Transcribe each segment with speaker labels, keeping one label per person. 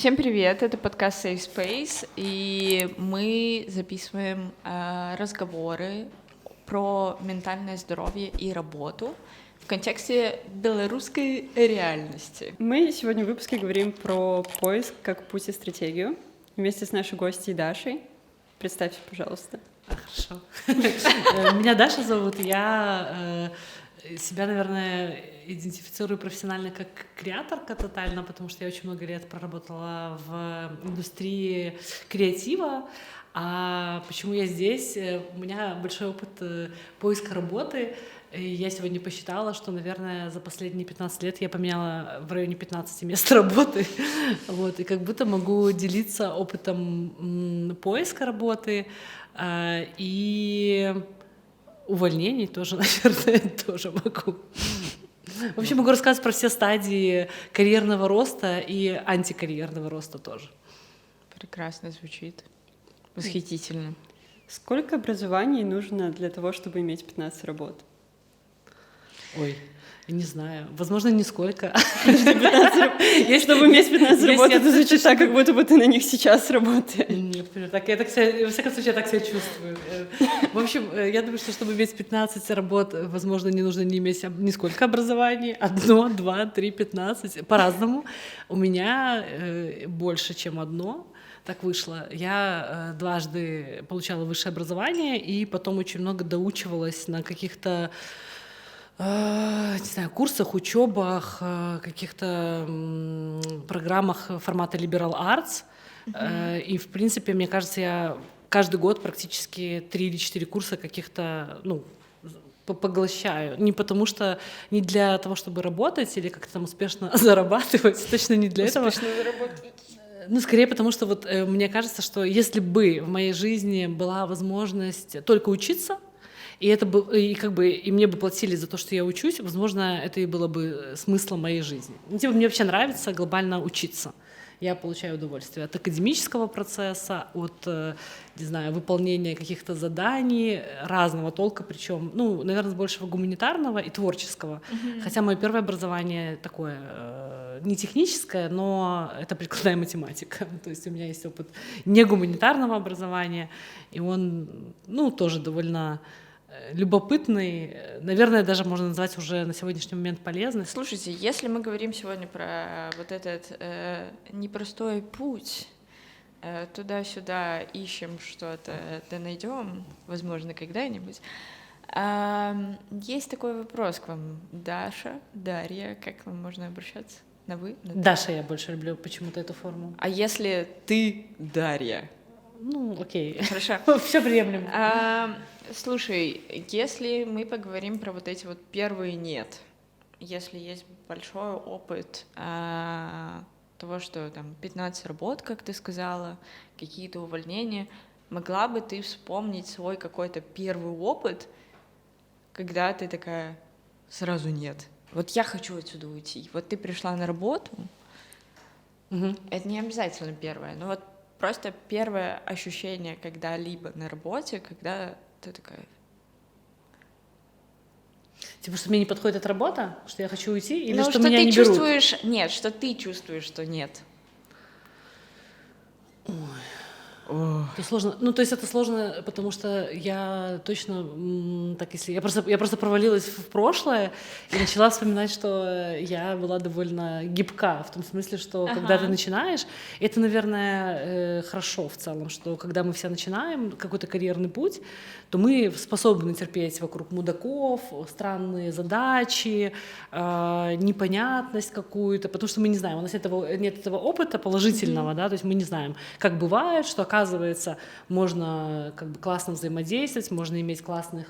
Speaker 1: Всем привет, это подкаст Safe Space, и мы записываем разговоры про ментальное здоровье и работу в контексте белорусской реальности.
Speaker 2: Мы сегодня в выпуске говорим про поиск как путь и стратегию вместе с нашей гостьей Дашей. Представься, пожалуйста.
Speaker 3: Хорошо. Меня Даша зовут, я себя, наверное, идентифицирую профессионально как креаторка тотально, потому что я очень много лет проработала в индустрии креатива. А почему я здесь? У меня большой опыт поиска работы. И я сегодня посчитала, что, наверное, за последние 15 лет я поменяла в районе 15 мест работы. Вот, и как будто могу делиться опытом поиска работы и увольнений тоже, наверное, тоже могу. Вообще могу рассказывать про все стадии карьерного роста и антикарьерного роста тоже.
Speaker 1: Прекрасно звучит. Восхитительно.
Speaker 2: Сколько образований нужно для того, чтобы иметь 15 работ?
Speaker 3: Ой, не знаю. Возможно, нисколько.
Speaker 2: Чтобы иметь 15 работ, это звучит так, как будто бы ты на них сейчас работаешь.
Speaker 3: Нет, так, во всяком случае, я так себя чувствую. В общем, я думаю, что чтобы иметь 15 работ, возможно, не нужно не иметь нисколько образований. 1, 2, 3, 15. По-разному. У меня больше, чем одно. Так вышло. Я дважды получала высшее образование и потом очень много доучивалась на каких-то не знаю, курсах, учебах, каких-то программах формата Liberal Arts. И, в принципе, мне кажется, я каждый год практически 3 или 4 курса каких-то, поглощаю. Не потому что, не для того, чтобы работать или как-то там успешно зарабатывать, точно не для этого.
Speaker 1: Успешно заработать.
Speaker 3: Скорее потому что вот мне кажется, что если бы в моей жизни была возможность только учиться, и мне бы платили за то, что я учусь, возможно, это и было бы смыслом моей жизни. Мне вообще нравится глобально учиться. Я получаю удовольствие от академического процесса, от, не знаю, выполнения каких-то заданий разного толка, причем, наверное, большего гуманитарного и творческого. Хотя мое первое образование такое не техническое, но это прикладная математика. То есть у меня есть опыт не гуманитарного образования, и он, тоже довольно любопытный, наверное, даже можно назвать уже на сегодняшний момент полезный.
Speaker 1: Слушайте, если мы говорим сегодня про вот этот непростой путь, туда-сюда ищем что-то, да найдем, возможно, когда-нибудь. Есть такой вопрос к вам. Даша, Дарья, как к вам можно обращаться? На вы?
Speaker 3: Даша я больше люблю почему-то эту форму.
Speaker 1: А если ты Дарья?
Speaker 3: Окей.
Speaker 1: Хорошо.
Speaker 3: Все приемлемо.
Speaker 1: Слушай, если мы поговорим про вот эти вот первые «нет», если есть большой опыт того, что там 15 работ, как ты сказала, какие-то увольнения, могла бы ты вспомнить свой какой-то первый опыт, когда ты такая сразу «нет». Вот я хочу отсюда уйти. Вот ты пришла на работу, это не обязательно первое, но вот просто первое ощущение когда-либо на работе, когда ты такая...
Speaker 3: Типа, что мне не подходит эта работа? Что я хочу уйти? Или что
Speaker 1: что
Speaker 3: меня
Speaker 1: ты
Speaker 3: не
Speaker 1: чувствуешь...
Speaker 3: берут?
Speaker 1: Нет, что ты чувствуешь, что нет.
Speaker 3: Это сложно. То есть это сложно, потому что я точно, я просто провалилась в прошлое и начала вспоминать, что я была довольно гибка, в том смысле, что когда ты начинаешь, это, наверное, хорошо в целом, что когда мы все начинаем какой-то карьерный путь, то мы способны терпеть вокруг мудаков, странные задачи, непонятность какую-то, потому что мы не знаем, у нас нет этого опыта положительного, да, то есть мы не знаем, как бывает, что оказывается, можно как бы классно взаимодействовать, можно иметь классных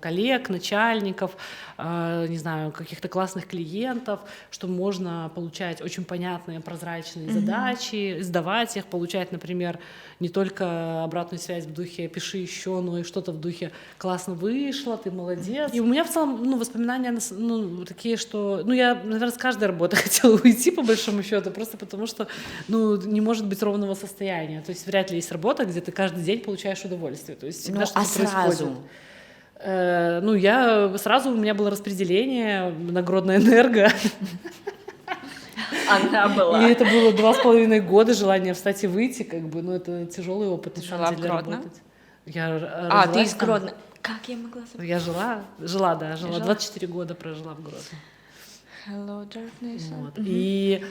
Speaker 3: коллег, начальников, не знаю, каких-то классных клиентов, что можно получать очень понятные, прозрачные задачи, сдавать их, получать, например, не только обратную связь в духе «пиши еще», но и что-то в духе «классно вышло, ты молодец». И у меня в целом воспоминания такие, что я, наверное, с каждой работы хотела уйти, по большому счету, просто потому что не может быть ровного состояния. То есть вряд ли есть работа, где ты каждый день получаешь удовольствие. То есть всегда что-то происходит. У меня было распределение, нагрудная энерго.
Speaker 1: Она была.
Speaker 3: И это было 2,5 года желания встать и выйти, как бы, ну, это тяжелый опыт, на
Speaker 1: Жила
Speaker 3: самом
Speaker 1: в
Speaker 3: деле,
Speaker 1: Гродно?
Speaker 3: работать. Я
Speaker 1: А, ты
Speaker 3: родилась
Speaker 1: из
Speaker 3: там.
Speaker 1: Гродно. Как я могла забыть?
Speaker 3: Я жила,
Speaker 1: Жила?
Speaker 3: 24 года прожила в Гродно.
Speaker 1: Hello, darkness.
Speaker 3: Вот. И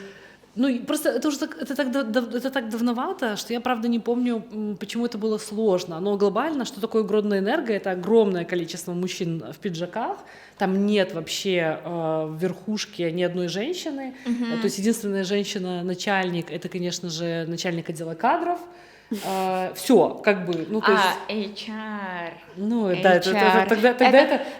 Speaker 3: ну, и просто это уже это так давновато, что я, правда, не помню, почему это было сложно. Но глобально, что такое Гродно Энерго, это огромное количество мужчин в пиджаках, там нет вообще в верхушке ни одной женщины, то есть единственная женщина-начальник, это, конечно же, начальник отдела кадров, все, как бы, ну, то есть...
Speaker 1: HR.
Speaker 3: Ну,
Speaker 1: HR.
Speaker 3: да,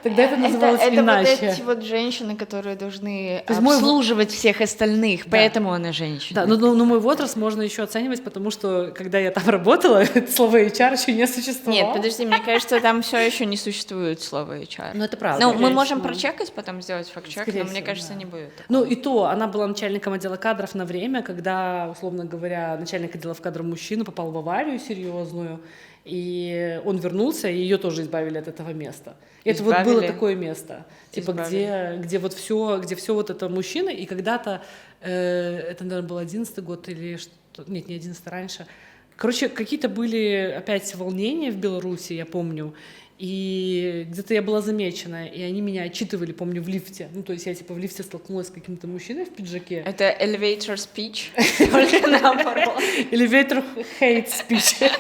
Speaker 3: тогда это называлось
Speaker 1: это
Speaker 3: иначе.
Speaker 1: вот эти вот женщины, которые должны
Speaker 3: То есть мой
Speaker 1: обслуживать всех остальных, поэтому она женщина.
Speaker 3: Да, но мой возраст можно еще оценивать, потому что, когда я там работала, слово HR еще не существовало.
Speaker 1: Нет, подожди, мне кажется, там все еще не существует слова HR.
Speaker 3: Ну, это правда.
Speaker 1: Ну, мы
Speaker 3: Скорее
Speaker 1: можем
Speaker 3: всего.
Speaker 1: прочекать, потом сделать факт-чек,
Speaker 3: Скорее
Speaker 1: но мне
Speaker 3: всего,
Speaker 1: кажется,
Speaker 3: да.
Speaker 1: не будет такого.
Speaker 3: Ну, и то, она была начальником отдела кадров на время, когда, условно говоря, начальник отдела кадров мужчина попал в аварию серьезную, и он вернулся, и ее тоже избавили от этого места. Это вот было такое место, типа, где вот все, где все вот это мужчина, и когда-то, это, наверное, был 11-й год или что, нет, не 11-й, раньше. Короче, какие-то были опять волнения в Беларуси, я помню, и где-то я была замечена, и они меня отчитывали, помню, в лифте. Ну, то есть я, типа, в лифте столкнулась с каким-то мужчиной в пиджаке.
Speaker 1: Это elevator speech, только наоборот.
Speaker 3: Elevator hate speech.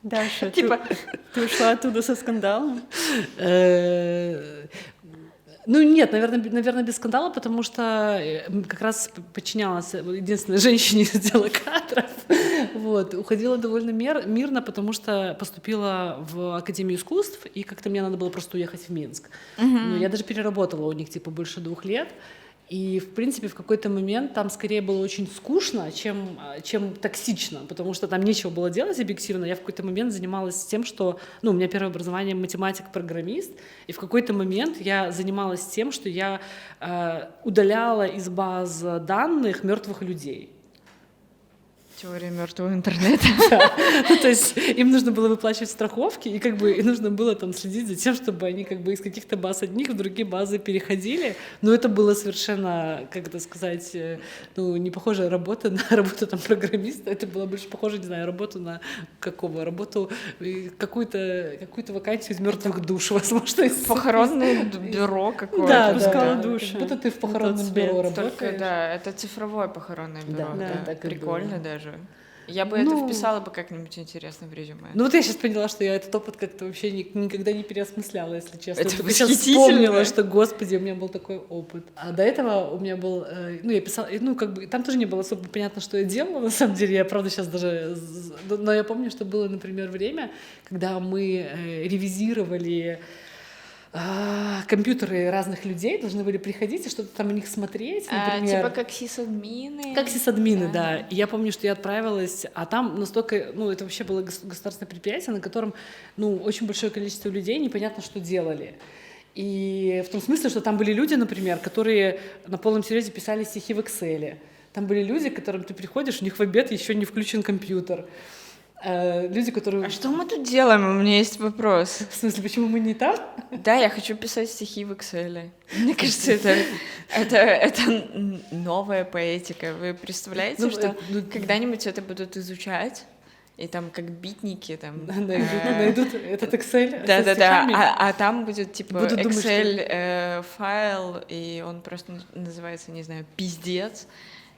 Speaker 2: Даша,
Speaker 1: Типа...
Speaker 2: ты ушла оттуда со скандалом?
Speaker 3: Ну, нет, наверное, без скандала, потому что как раз подчинялась единственной женщине из отдела кадров. Вот. Уходила довольно мирно, потому что поступила в Академию искусств, и как-то мне надо было просто уехать в Минск. Но я даже переработала у них, типа, больше 2 лет. И, в принципе, в какой-то момент там скорее было очень скучно, чем токсично, потому что там нечего было делать объективно. Я в какой-то момент занималась тем, что... Ну, у меня первое образование математик-программист, и в какой-то момент я занималась тем, что я удаляла из баз данных мертвых людей.
Speaker 1: Теория мертвого интернета.
Speaker 3: Да. Ну, то есть им нужно было выплачивать страховки, и как бы и нужно было там следить за тем, чтобы они как бы из каких-то баз одних в другие базы переходили. Но это было совершенно, как это сказать, ну, не похожая работа на работу там программиста. Это было больше похоже, не знаю, работу на работу какую-то вакансию из мертвых душ, возможно.
Speaker 1: Похоронное бюро какое-то.
Speaker 3: Да,
Speaker 2: Пускала
Speaker 3: да.
Speaker 2: души.
Speaker 3: Как будто ты в похоронном
Speaker 2: На тот свет.
Speaker 3: бюро
Speaker 1: Только,
Speaker 3: работаешь.
Speaker 1: да, это цифровое похоронное бюро.
Speaker 3: Да,
Speaker 1: Да,
Speaker 3: так и
Speaker 1: прикольно
Speaker 3: было.
Speaker 1: даже. Я бы это
Speaker 3: Ну,
Speaker 1: вписала бы как-нибудь интересно в резюме.
Speaker 3: Ну вот я сейчас поняла, что я этот опыт как-то вообще никогда не переосмысляла, если честно.
Speaker 1: Это
Speaker 3: Я только сейчас
Speaker 1: восхитительно.
Speaker 3: вспомнила, что, господи, у меня был такой опыт. А до этого у меня был, ну я писала, ну как бы, там тоже не было особо понятно, что я делала, на самом деле, я правда сейчас даже, но я помню, что было, например, время, когда мы ревизировали компьютеры разных людей, должны были приходить и что-то там у них смотреть, например.
Speaker 1: Типа как сисадмины.
Speaker 3: Как сисадмины, да. И я помню, что я отправилась, а там настолько, ну, это вообще было государственное предприятие, на котором, ну, очень большое количество людей непонятно, что делали. И в том смысле, что там были люди, например, которые на полном серьезе писали стихи в Excel. Там были люди, к которым ты приходишь, у них в обед еще не включен компьютер. Люди, которые...
Speaker 1: А что мы тут делаем? У меня есть вопрос.
Speaker 3: В смысле, почему мы не там?
Speaker 1: Да, я хочу писать стихи в Excel. Мне кажется, это новая поэтика. Вы представляете, что когда-нибудь это будут изучать? И там как битники там...
Speaker 3: Найдут этот Excel со
Speaker 1: Да-да-да,
Speaker 3: стихами.
Speaker 1: а там будет типа
Speaker 3: Будут думать,
Speaker 1: Excel файл, и он просто называется, не знаю, «Пиздец».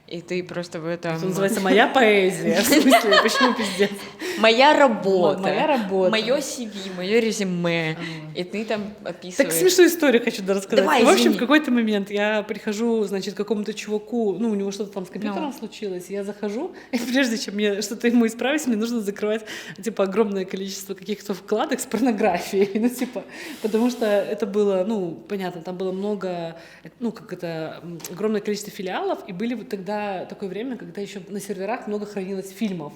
Speaker 1: И ты просто в этом...
Speaker 3: Это называется «Моя поэзия». В смысле, почему пиздец?
Speaker 1: Моя работа.
Speaker 3: Моя работа.
Speaker 1: Мое CV, мое резюме. И ты там описываешь.
Speaker 3: Так смешную историю хочу рассказать.
Speaker 1: Давай,
Speaker 3: в общем,
Speaker 1: извини.
Speaker 3: в какой-то момент я прихожу, значит, к какому-то чуваку, ну, у него что-то там с компьютером случилось, я захожу, и прежде чем мне что-то ему исправить, мне нужно закрывать, типа, огромное количество каких-то вкладок с порнографией, ну, типа, потому что это было, ну, понятно, там было много, ну, как это, огромное количество филиалов, и были вот тогда такое время, когда еще на серверах много хранилось фильмов.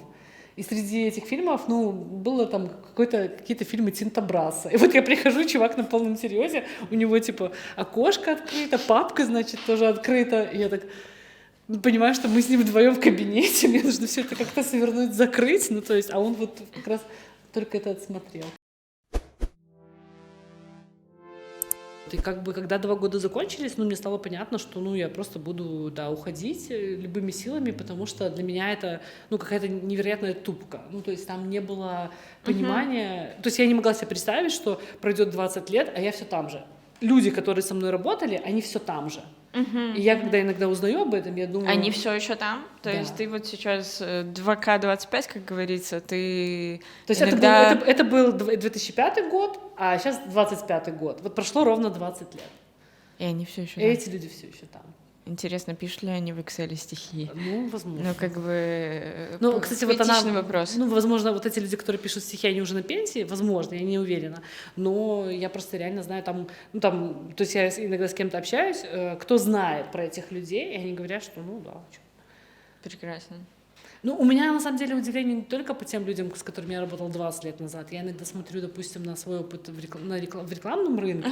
Speaker 3: И среди этих фильмов, ну, было там какие-то фильмы Тинта Брасса. И вот я прихожу, чувак на полном серьезе, у него, типа, окошко открыто, папка, значит, тоже открыта. И я так понимаю, что мы с ним вдвоем в кабинете, мне нужно все это как-то свернуть, закрыть. Ну, то есть, а он вот как раз только это отсмотрел. Вот. И как бы, когда 2 года закончились, ну, мне стало понятно, что, ну, я просто буду, да, уходить любыми силами, потому что для меня это, ну, какая-то невероятная тупка. Ну, то есть там не было понимания. То есть я не могла себе представить, что пройдет 20 лет, а я все там же. Люди, которые со мной работали, они все там же. И я, когда иногда узнаю об этом, я думаю...
Speaker 1: Они все еще там? То
Speaker 3: Да.
Speaker 1: есть ты вот сейчас 2К25, как говорится, ты
Speaker 3: То есть
Speaker 1: иногда...
Speaker 3: это был 2005 год, а сейчас 25 год. Вот прошло ровно 20 лет.
Speaker 1: И они все еще
Speaker 3: И эти люди все еще там.
Speaker 1: Интересно, пишут ли они в Excel стихи?
Speaker 3: Ну, возможно.
Speaker 1: Ну, как бы...
Speaker 3: Ну, кстати, вот она...
Speaker 1: критичный вопрос.
Speaker 3: Ну, возможно, вот эти люди, которые пишут стихи, они уже на пенсии, возможно, я не уверена. Но я просто реально знаю там... Ну, там, то есть я иногда с кем-то общаюсь, кто знает про этих людей, и они говорят, что, ну, да, чё.
Speaker 1: Прекрасно.
Speaker 3: Ну, у меня, на самом деле, удивление не только по тем людям, с которыми я работала 20 лет назад. Я иногда смотрю, допустим, на свой опыт в рекламном рынке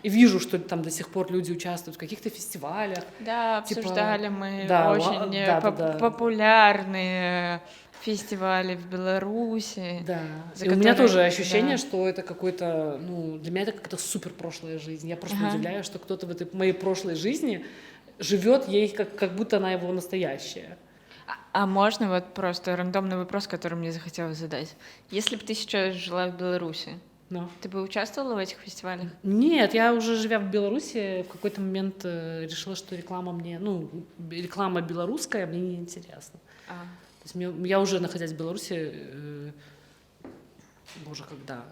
Speaker 3: и вижу, что там до сих пор люди участвуют в каких-то фестивалях.
Speaker 1: Да,
Speaker 3: Типа,
Speaker 1: обсуждали мы
Speaker 3: да,
Speaker 1: очень
Speaker 3: да.
Speaker 1: популярные фестивали в Беларуси.
Speaker 3: Да.
Speaker 1: за
Speaker 3: И у меня
Speaker 1: которые-
Speaker 3: тоже ощущение,
Speaker 1: да.
Speaker 3: что это какой-то, ну, для меня это какая-то супер прошлая жизнь. Я просто удивляюсь, что кто-то в этой моей прошлой жизни живет ей, как будто она его настоящая.
Speaker 1: А можно вот просто рандомный вопрос, который мне захотелось задать? Если бы ты сейчас жила в Беларуси,
Speaker 3: Но.
Speaker 1: ты бы участвовала в этих фестивалях?
Speaker 3: Нет, я уже живя в Беларуси, в какой-то момент решила, что реклама реклама белорусская мне не интересна. То есть я уже, находясь в Беларуси, боже, когда...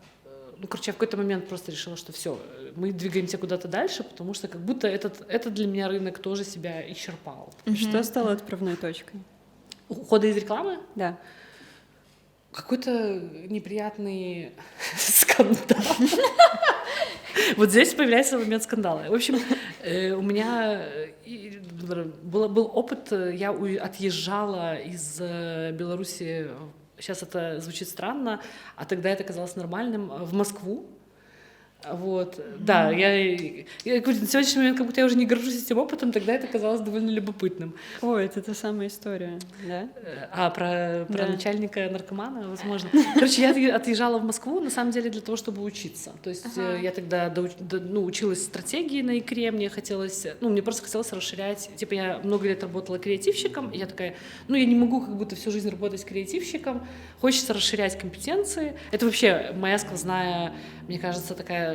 Speaker 3: Ну, короче, я в какой-то момент просто решила, что все, мы двигаемся куда-то дальше, потому что как будто это для меня рынок тоже себя исчерпал.
Speaker 2: Что стало отправной точкой?
Speaker 3: Ухода из рекламы?
Speaker 2: Да.
Speaker 3: Какой-то неприятный скандал. Вот здесь появляется момент скандала. В общем, у меня был опыт, я отъезжала из Беларуси, сейчас это звучит странно, а тогда это казалось нормальным, в Москву. Вот, да, я говорю, на сегодняшний момент, как будто я уже не горжусь этим опытом, тогда это казалось довольно любопытным.
Speaker 2: Ой, это та самая история, да?
Speaker 3: Про
Speaker 2: Да.
Speaker 3: начальника наркомана, возможно. Короче, я отъезжала в Москву, на самом деле, для того, чтобы учиться. То есть я тогда училась стратегии на икре, мне просто хотелось расширять. Типа я много лет работала креативщиком, и я такая, я не могу как будто всю жизнь работать креативщиком, хочется расширять компетенции. Это вообще моя сквозная, мне кажется, такая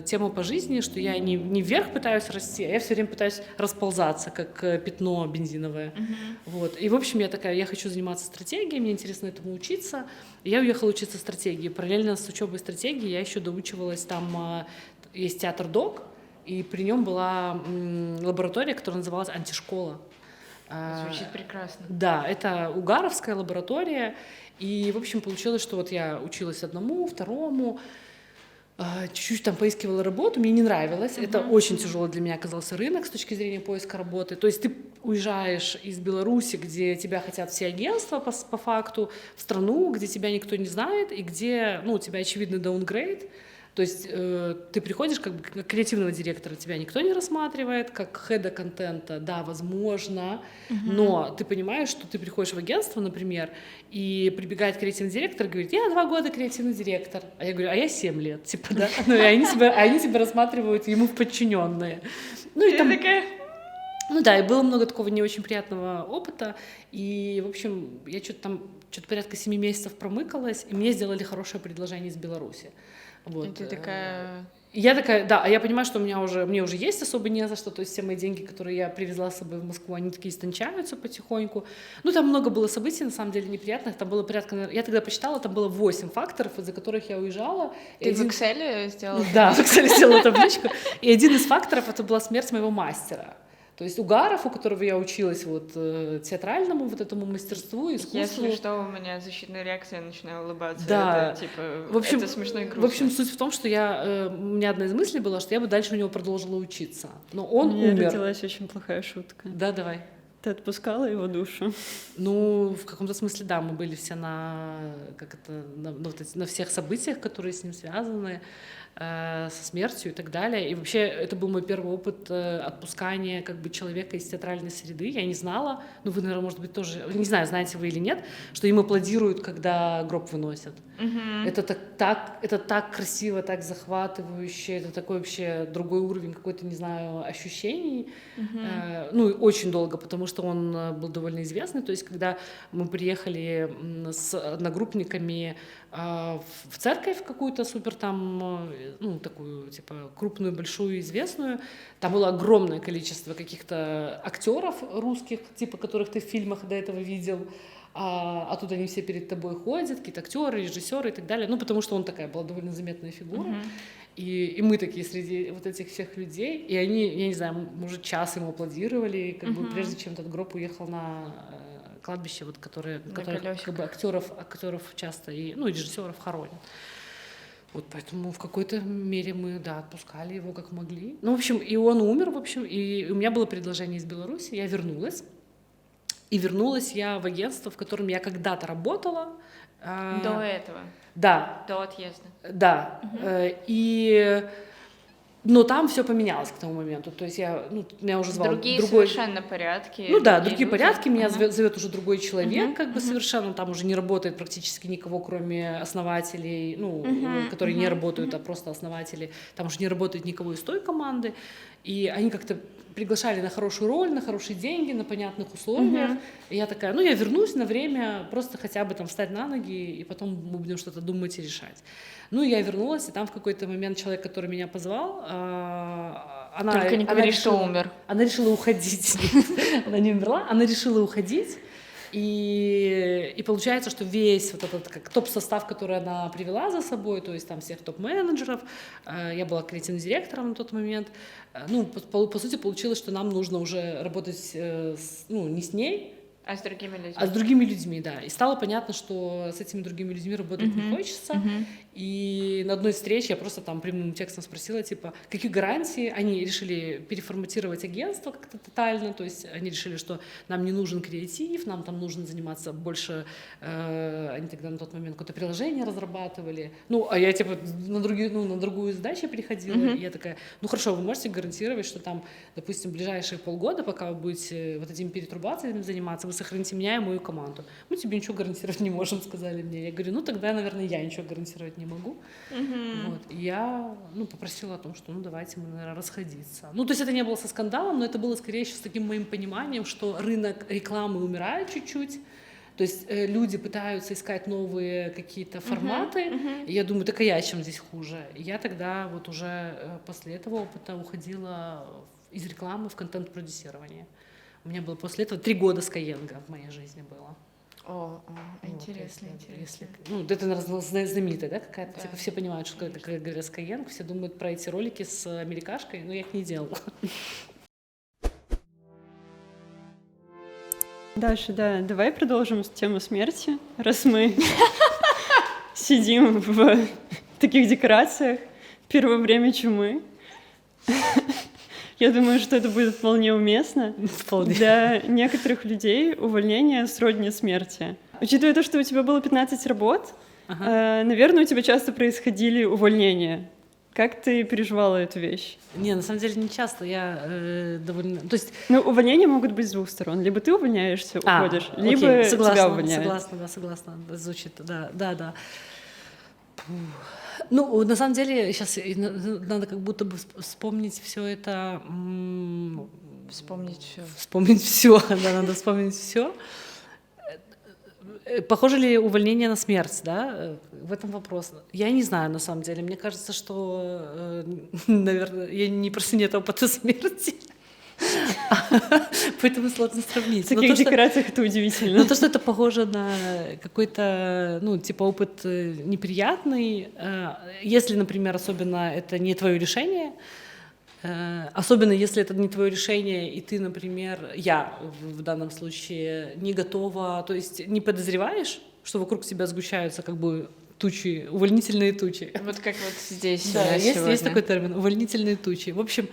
Speaker 3: тема по жизни, что я не вверх пытаюсь расти, а я все время пытаюсь расползаться, как пятно бензиновое. Вот. И, в общем, я хочу заниматься стратегией, мне интересно этому учиться. И я уехала учиться стратегии. Параллельно с учебой стратегии я еще доучивалась, там есть театр ДОК, и при нем была лаборатория, которая называлась «Антишкола».
Speaker 1: Звучит прекрасно.
Speaker 3: Да, это угаровская лаборатория. И, в общем, получилось, что вот я училась одному, второму, чуть-чуть там поискивала работу, мне не нравилось. Это очень тяжелый для меня оказался рынок с точки зрения поиска работы. То есть ты уезжаешь из Беларуси, где тебя хотят все агентства по факту, в страну, где тебя никто не знает, и где, у тебя очевидный даунгрейд. То есть ты приходишь как креативного директора, тебя никто не рассматривает, как хеда контента, да, возможно, но ты понимаешь, что ты приходишь в агентство, например, и прибегает креативный директор и говорит: я 2 года креативный директор. А я говорю: а я 7 лет, типа, да. И они тебя рассматривают ему в подчиненные. И там...
Speaker 1: такая...
Speaker 3: Да, и было много такого не очень приятного опыта, и, в общем, я что-то порядка 7 месяцев промыкалась, и мне сделали хорошее предложение из Беларуси. Вот.
Speaker 1: И ты такая...
Speaker 3: Я такая, да, а я понимаю, что мне уже есть особо не за что, то есть все мои деньги, которые я привезла с собой в Москву, они такие истончаются потихоньку. Там много было событий, на самом деле, неприятных, там было порядка, я тогда посчитала, там было 8 факторов, из-за которых я уезжала.
Speaker 1: Ты в Excel сделала?
Speaker 3: Да, в Excel сделала табличку, и один из факторов — это была смерть моего мастера. То есть Угаров, у которого я училась театральному этому мастерству, искусству.
Speaker 1: Если что, у меня защитная реакция, я начинаю улыбаться.
Speaker 3: Да.
Speaker 1: Это, типа,
Speaker 3: в общем,
Speaker 1: это смешно и грустно.
Speaker 3: В общем, суть в том, что у меня одна из мыслей была, что я бы дальше у него продолжила учиться. Но он
Speaker 2: У меня
Speaker 3: умер.
Speaker 2: родилась очень плохая шутка.
Speaker 3: Да, давай.
Speaker 2: Ты отпускала его душу?
Speaker 3: Ну, в каком-то смысле, да, мы были все на всех событиях, которые с ним связаны, со смертью и так далее. И вообще это был мой первый опыт отпускания как бы человека из театральной среды. Я не знала, ну вы, наверное, может быть, тоже, не знаю, знаете вы или нет, что им аплодируют, когда гроб выносят. Это так красиво, так захватывающе, это такой вообще другой уровень какой-то, не знаю, ощущений. Ну, и очень долго, потому что он был довольно известный. То есть, когда мы приехали с одногруппниками в церковь какую-то супер там, ну, такую, типа, крупную, большую, известную, там было огромное количество каких-то актеров русских, типа, которых ты в фильмах до этого видел, а тут они все перед тобой ходят, какие-то актеры, режиссеры и так далее, ну, потому что он такая была довольно заметная фигура, и мы такие среди вот этих всех людей, и они, я не знаю, может, час ему аплодировали, как бы, прежде чем этот гроб уехал на кладбище, вот, которые как бы актеров часто и, ну, и режиссеров хоронят. Вот поэтому в какой-то мере мы, да, отпускали его как могли. Ну, в общем, и он умер, в общем, и у меня было предложение из Беларуси, я вернулась. И вернулась я в агентство, в котором я когда-то работала.
Speaker 1: До этого?
Speaker 3: Да.
Speaker 1: До отъезда?
Speaker 3: Да. Но там все поменялось к тому моменту. То есть меня уже звал
Speaker 1: другие
Speaker 3: другой...
Speaker 1: совершенно порядки.
Speaker 3: Ну да,
Speaker 1: другие
Speaker 3: другие
Speaker 1: люди.
Speaker 3: порядки. Меня зовет уже другой человек, как бы совершенно. Там уже не работает практически никого, кроме основателей, которые не работают, а просто основатели. Там уже не работает никого из той команды. И они как-то приглашали на хорошую роль, на хорошие деньги, на понятных условиях. И я такая, я вернусь на время, просто хотя бы там встать на ноги, и потом мы будем что-то думать и решать. Ну, я вернулась, и там в какой-то момент человек, который меня позвал,
Speaker 1: Только не говори, что умер.
Speaker 3: Она решила уходить. Она не умерла, она решила уходить. И получается, что весь вот этот как топ-состав, который она привела за собой, то есть там всех топ-менеджеров, я была креативным директором на тот момент, по сути получилось, что нам нужно уже работать не с ней,
Speaker 1: а с другими людьми.
Speaker 3: А с другими людьми, да. И стало понятно, что с этими другими людьми работать не хочется. И на одной из встреч я просто там прямым текстом спросила, типа, какие гарантии? Они решили переформатировать агентство как-то тотально, то есть они решили, что нам не нужен креатив, нам там нужно заниматься больше, они тогда на тот момент какое-то приложение разрабатывали. А я типа на другую задачу переходила, и я такая, хорошо, вы можете гарантировать, что там, допустим, ближайшие полгода, пока вы будете вот этими перетрубациями заниматься, вы сохраните меня и мою команду. Мы тебе ничего гарантировать не можем, сказали мне. Я говорю, тогда, наверное, я ничего гарантировать не могу. Вот. И я попросила о том, что давайте мы, наверное, расходиться. То есть это не было со скандалом, но это было скорее еще с таким моим пониманием, что рынок рекламы умирает чуть-чуть. То есть люди пытаются искать новые какие-то форматы. И я думаю, так а я чем здесь хуже? И я тогда вот уже после этого опыта уходила из рекламы в контент-продюсирование. У меня было после этого 3 года Skyeng в моей жизни было.
Speaker 1: Интересно.
Speaker 3: Это, наверное, знаменитая, да, какая-то? Да. Типа все понимают, что когда говорят Skyeng, все думают про эти ролики с америкашкой, но я их не делала.
Speaker 2: Даша, да, давай продолжим тему смерти, раз мы сидим в таких декорациях в первое время чумы. Я думаю, что это будет вполне уместно. Для некоторых людей увольнение сродни смерти. Учитывая то, что у тебя было 15 работ, наверное, у тебя часто происходили увольнения. Как ты переживала эту вещь?
Speaker 3: Не, на самом деле не часто. Я довольно... То есть...
Speaker 2: увольнения могут быть с двух сторон. Либо ты увольняешься, уходишь, либо тебя увольняют.
Speaker 3: Согласна. Звучит, да. На самом деле, сейчас надо как будто бы вспомнить все это. Вспомнить все, да, надо вспомнить все. Похоже ли увольнение на смерть, да? В этом вопрос. Я не знаю, на самом деле. Мне кажется, что, наверное, просто нет опыта смерти. Поэтому сложно сравнить.
Speaker 2: В таких декорациях это удивительно.
Speaker 3: Но то, что это похоже на какой-то, опыт неприятный, если, например, особенно это не твое решение, особенно если это не твое решение, и ты, например, я в данном случае не готова, то есть не подозреваешь, что вокруг тебя сгущаются как бы тучи, увольнительные тучи.
Speaker 1: Вот как вот здесь.
Speaker 3: Да, есть такой термин, увольнительные тучи. В общем,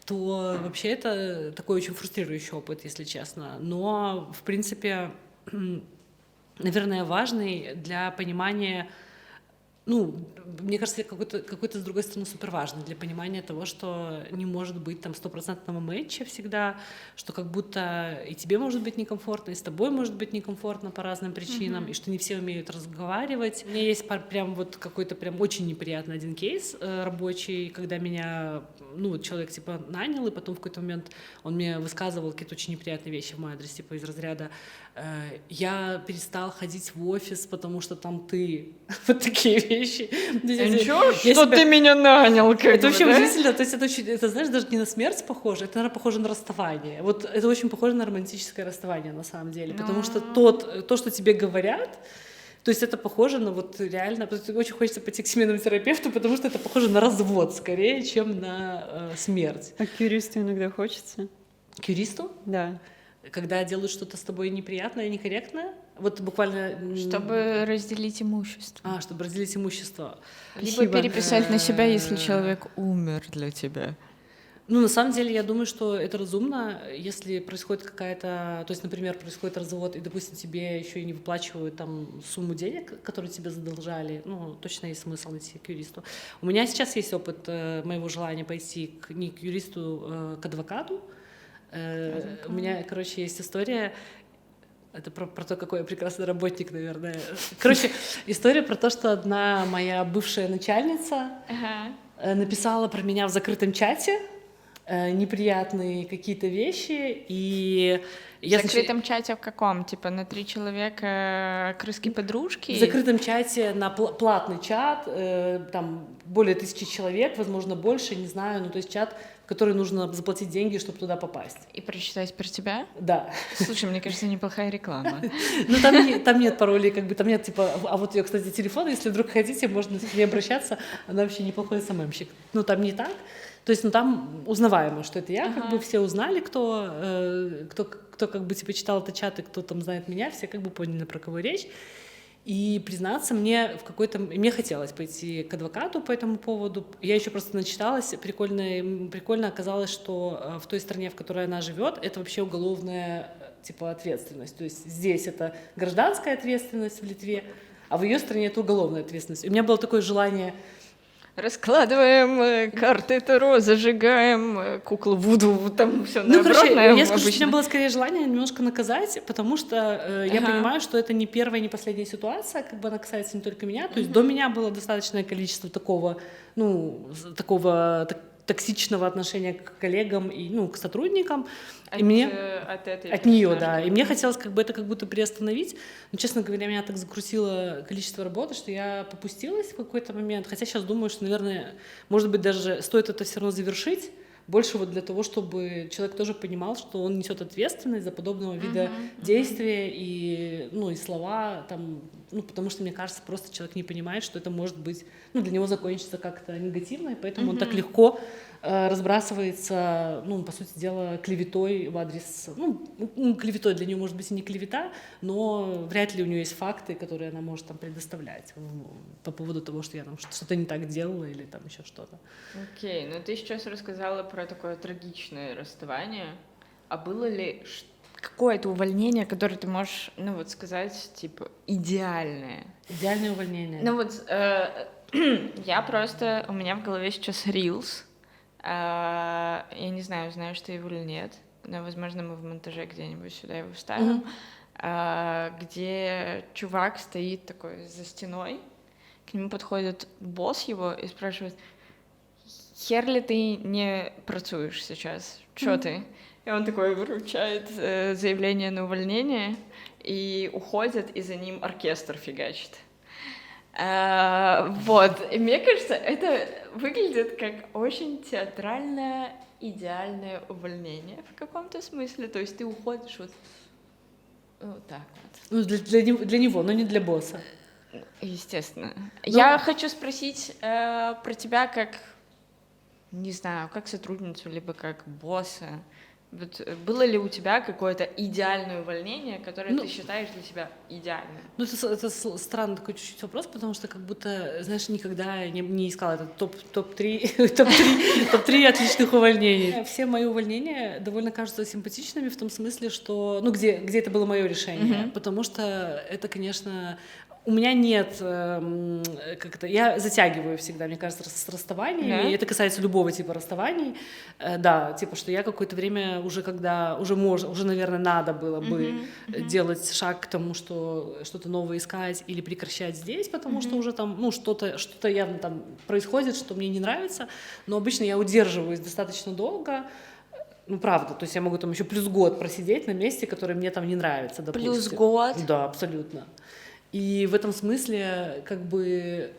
Speaker 3: то вообще это такой очень фрустрирующий опыт, если честно. Но, в принципе, наверное, важный для понимания, ну, мне кажется, какой-то с другой стороны супер важный для понимания того, что не может быть там 100% мэтча всегда, что как будто и тебе может быть некомфортно, и с тобой может быть некомфортно по разным причинам, и что не все умеют разговаривать. У меня есть прям вот какой-то прям очень неприятный один кейс рабочий, когда меня, ну, вот человек типа нанял, и потом в какой-то момент он мне высказывал какие-то очень неприятные вещи в мой адрес, типа из разряда «я перестал ходить в офис, потому что там ты». Вот такие вещи.
Speaker 1: Ничего, что ты меня нанял, как
Speaker 3: это
Speaker 1: бы,
Speaker 3: вообще
Speaker 1: да?
Speaker 3: удивительно, то есть это, знаешь, даже не на смерть похоже, это, наверное, похоже на расставание. Вот это очень похоже на романтическое расставание на самом деле, потому что то, что тебе говорят, то есть это похоже на вот реально, очень хочется пойти к семейному терапевту, потому что это похоже на развод скорее, чем на смерть.
Speaker 2: А к юристу иногда хочется?
Speaker 3: К юристу?
Speaker 2: Да.
Speaker 3: Когда делают что-то с тобой неприятное, некорректное? Вот буквально...
Speaker 1: Чтобы разделить имущество.
Speaker 3: Чтобы разделить имущество.
Speaker 1: Либо
Speaker 2: Спасибо.
Speaker 1: переписать на себя, если человек умер для тебя.
Speaker 3: Ну, на самом деле, я думаю, что это разумно, если происходит какая-то... То есть, например, происходит развод, и, допустим, тебе еще и не выплачивают там сумму денег, которую тебе задолжали, ну, точно есть смысл идти к юристу. У меня сейчас есть опыт моего желания пойти не к юристу, к адвокату. У меня, короче, есть история... Это про то, какой я прекрасный работник, наверное. Короче, история про то, что одна моя бывшая начальница написала про меня в закрытом чате неприятные какие-то вещи, и
Speaker 1: в закрытом чате в каком? Типа на 3 человека крыски-подружки?
Speaker 3: В закрытом чате на платный чат, там более 1000 человек, возможно, больше, не знаю, ну то есть чат, в который нужно заплатить деньги, чтобы туда попасть.
Speaker 1: И прочитать про тебя?
Speaker 3: Да.
Speaker 1: Слушай, мне кажется, неплохая реклама.
Speaker 3: Ну там нет паролей, как бы там нет типа, а вот ее, кстати, телефон, если вдруг хотите, можно к ней обращаться, она вообще неплохой СММщик. Ну там не так. То есть, ну там узнаваемо, что это я, как бы все узнали, кто как бы типа читал этот чат и кто там знает меня, все как бы поняли, про кого речь. И признаться, мне хотелось пойти к адвокату по этому поводу. Я еще просто начиталась. Прикольно оказалось, что в той стране, в которой она живет, это вообще уголовная типа ответственность. То есть здесь это гражданская ответственность в Литве, а в ее стране это уголовная ответственность. У меня было такое желание...
Speaker 1: Раскладываем карты Таро, зажигаем куклу Вуду, там все
Speaker 3: короче,
Speaker 1: наоборот.
Speaker 3: Я скажу, что у меня было скорее желание немножко наказать, потому что я понимаю, что это не первая, не последняя ситуация, как бы она касается не только меня. То есть до меня было достаточное количество такого токсичного отношения к коллегам и к сотрудникам.
Speaker 1: От
Speaker 3: нее, да. И мне хотелось это как будто приостановить. Но, честно говоря, меня так закрутило количество работы, что я попустилась в какой-то момент. Хотя сейчас думаю, что, наверное, может быть, даже стоит это все равно завершить. Больше вот для того, чтобы человек тоже понимал, что он несет ответственность за подобного вида действия и слова там, потому что, мне кажется, просто человек не понимает, что это может быть, для него закончится как-то негативно, и поэтому он так легко разбрасывается, по сути дела, клеветой в адрес, клеветой для нее может быть и не клевета, но вряд ли у нее есть факты, которые она может там предоставлять по поводу того, что я там что-то не так делала или там еще что-то.
Speaker 1: Окей, ну ты сейчас рассказала про такое трагичное расставание, а было ли какое-то увольнение, которое ты можешь, сказать, типа, идеальное?
Speaker 3: Идеальное увольнение.
Speaker 1: У меня в голове сейчас Reels. Я не знаю, знаешь ты его или нет, но, возможно, мы в монтаже где-нибудь сюда его вставим, где чувак стоит такой за стеной, к нему подходит босс его и спрашивает: «Хер ли ты не працуешь сейчас? Чё ты?» И он такой вручает заявление на увольнение и уходит, и за ним оркестр фигачит. И мне кажется, это выглядит как очень театральное, идеальное увольнение в каком-то смысле. То есть ты уходишь вот так вот.
Speaker 3: Для него, но не для босса.
Speaker 1: Естественно. Я хочу спросить про тебя как, не знаю, как сотрудницу, либо как босса. Вот было ли у тебя какое-то идеальное увольнение, которое ты считаешь для себя идеальным?
Speaker 3: Ну, это странный такой чуть-чуть вопрос, потому что как будто, знаешь, никогда не искала этот топ-3 топ-3 отличных увольнений. Все мои увольнения довольно кажутся симпатичными в том смысле, что, ну, где это было мое решение, потому что это, конечно... У меня нет, я затягиваю всегда, мне кажется, с расставаниями, и это касается любого типа расставаний, да, типа, что я какое-то время уже, когда уже, наверное, надо было бы делать шаг к тому, что что-то новое искать или прекращать здесь, потому что уже там, ну, что-то явно там происходит, что мне не нравится, но обычно я удерживаюсь достаточно долго. Ну, правда, то есть я могу там еще плюс год просидеть на месте, которое мне там не нравится, допустим.
Speaker 1: Плюс год?
Speaker 3: Да, абсолютно. И в этом смысле, как бы,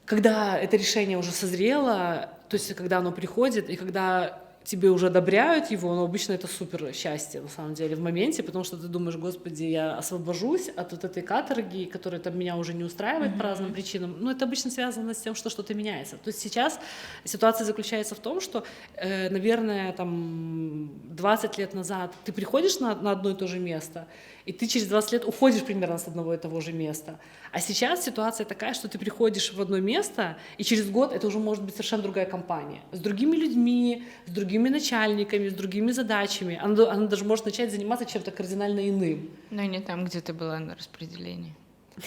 Speaker 3: когда это решение уже созрело, то есть когда оно приходит, и когда тебе уже одобряют его, но обычно это супер счастье, на самом деле, в моменте, потому что ты думаешь, господи, я освобожусь от вот этой каторги, которая там меня уже не устраивает по разным причинам. Но это обычно связано с тем, что что-то меняется. То есть сейчас ситуация заключается в том, что, наверное, там 20 лет назад ты приходишь на одно и то же место, и ты через 20 лет уходишь примерно с одного и того же места. А сейчас ситуация такая, что ты приходишь в одно место, и через год это уже может быть совершенно другая компания. С другими людьми, с другими начальниками, с другими задачами. Она даже может начать заниматься чем-то кардинально иным.
Speaker 1: Но не там, где ты была на распределении.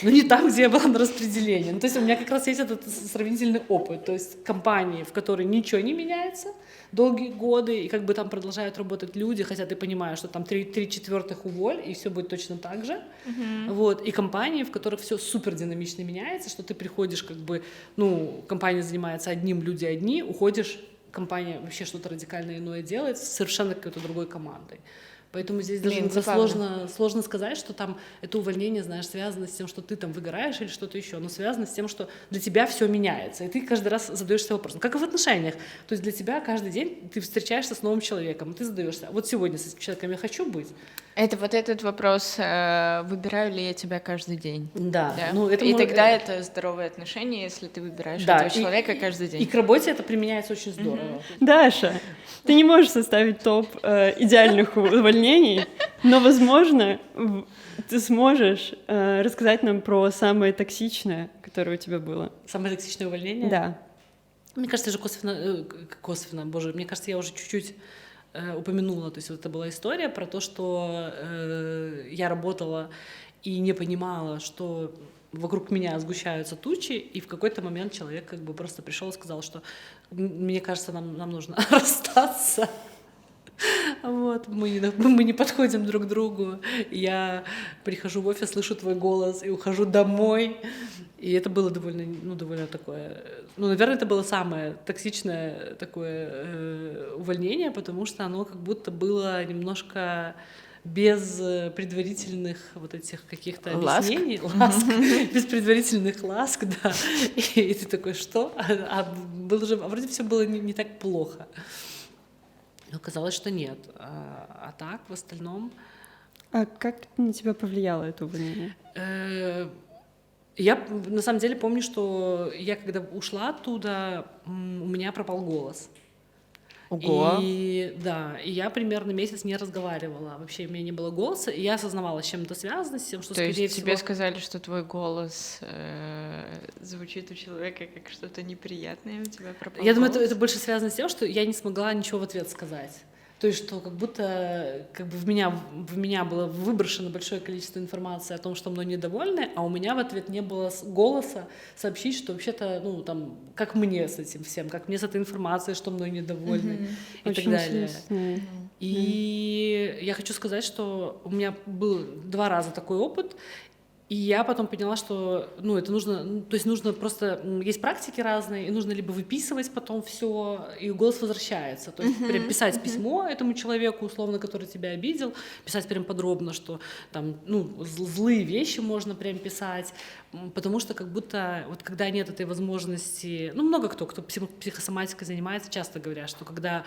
Speaker 3: Ну, не там, где я была на распределении. Ну, то есть у меня как раз есть этот сравнительный опыт. То есть компании, в которой ничего не меняется долгие годы, и как бы там продолжают работать люди, хотя ты понимаешь, что там 3/4 уволь, и все будет точно так же. Вот. И компании, в которых все супер динамично меняется, что ты приходишь, как бы, ну, компания занимается одним, люди одни, уходишь, компания вообще что-то радикально иное делает с совершенно какой-то другой командой. Поэтому здесь даже сложно сказать, что там это увольнение, знаешь, связано с тем, что ты там выгораешь или что-то еще, но связано с тем, что для тебя все меняется, и ты каждый раз задаешься вопросом, как и в отношениях. То есть для тебя каждый день ты встречаешься с новым человеком, и ты задаешься, вот сегодня с этим человеком я хочу быть.
Speaker 1: Это вот этот вопрос, выбираю ли я тебя каждый день.
Speaker 3: Да.
Speaker 1: Да?
Speaker 3: Ну,
Speaker 1: и тогда это здоровые отношения, если ты выбираешь этого человека каждый день.
Speaker 3: И к работе это применяется очень здорово.
Speaker 2: Даша, ты не можешь составить топ идеальных увольнений, но, возможно, ты сможешь рассказать нам про самое токсичное, которое у тебя было.
Speaker 3: Самое токсичное увольнение?
Speaker 2: Да.
Speaker 3: Мне кажется, я же косвенно, боже, мне кажется, я уже чуть-чуть упомянула, то есть вот это была история про то, что я работала и не понимала, что вокруг меня сгущаются тучи, и в какой-то момент человек как бы просто пришел и сказал, что мне кажется, нам нужно расстаться. Вот, мы не подходим друг к другу. Я прихожу в офис, слышу твой голос и ухожу домой. И это было довольно такое... Ну, наверное, это было самое токсичное такое увольнение, потому что оно как будто было немножко без предварительных вот этих каких-то объяснений. Ласк. Без предварительных ласк, да. И ты такой, что? Вроде все было не так плохо. Но оказалось, что нет. А так, в остальном...
Speaker 2: А как на тебя повлияло это увольнение?
Speaker 3: Я, на самом деле, помню, что я, когда ушла оттуда, у меня пропал голос.
Speaker 1: Ого.
Speaker 3: И я примерно месяц не разговаривала. Вообще у меня не было голоса, и я осознавала, с чем это связано, с тем, что, скорее всего...
Speaker 1: То есть тебе сказали, что твой голос звучит у человека как что-то неприятное, у тебя пропал
Speaker 3: Я думаю,
Speaker 1: голос?
Speaker 3: это больше связано с тем, что я не смогла ничего в ответ сказать. То есть, что как будто как бы в меня было выброшено большое количество информации о том, что мной недовольны, а у меня в ответ не было голоса сообщить, что вообще-то, ну, там, как мне с этим всем, как мне с этой информацией, что мной недовольны, и
Speaker 2: Очень
Speaker 3: так далее.
Speaker 2: слушно.
Speaker 3: И я хочу сказать, что у меня был 2 раза такой опыт, и я потом поняла, что, ну, это нужно, то есть нужно просто, есть практики разные, и нужно либо выписывать потом все, и голос возвращается, то есть прям писать письмо этому человеку, условно, который тебя обидел, писать прям подробно, что там, ну, злые вещи можно прям писать, потому что как будто вот когда нет этой возможности, ну, много кто психосоматикой занимается, часто говорят, что когда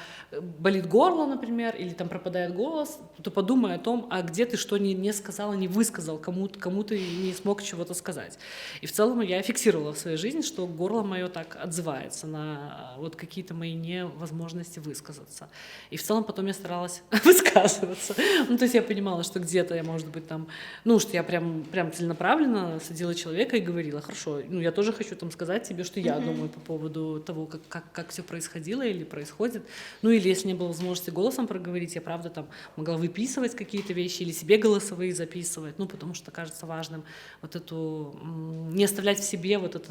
Speaker 3: болит горло, например, или там пропадает голос, то подумай о том, а где ты что не сказала, не высказал, кому ты не смог чего-то сказать. И в целом я фиксировала в своей жизни, что горло мое так отзывается на вот какие-то мои невозможности высказаться. И в целом потом я старалась высказываться. Ну, то есть я понимала, что где-то я, может быть, там, ну, что я прям целенаправленно садила человека и говорила: хорошо, ну, я тоже хочу там сказать тебе, что я думаю по поводу того, как все происходило или происходит. Ну, или если не было возможности голосом проговорить, я, правда, там могла выписывать какие-то вещи или себе голосовые записывать, ну, потому что кажется важным вот эту, не оставлять в себе вот эту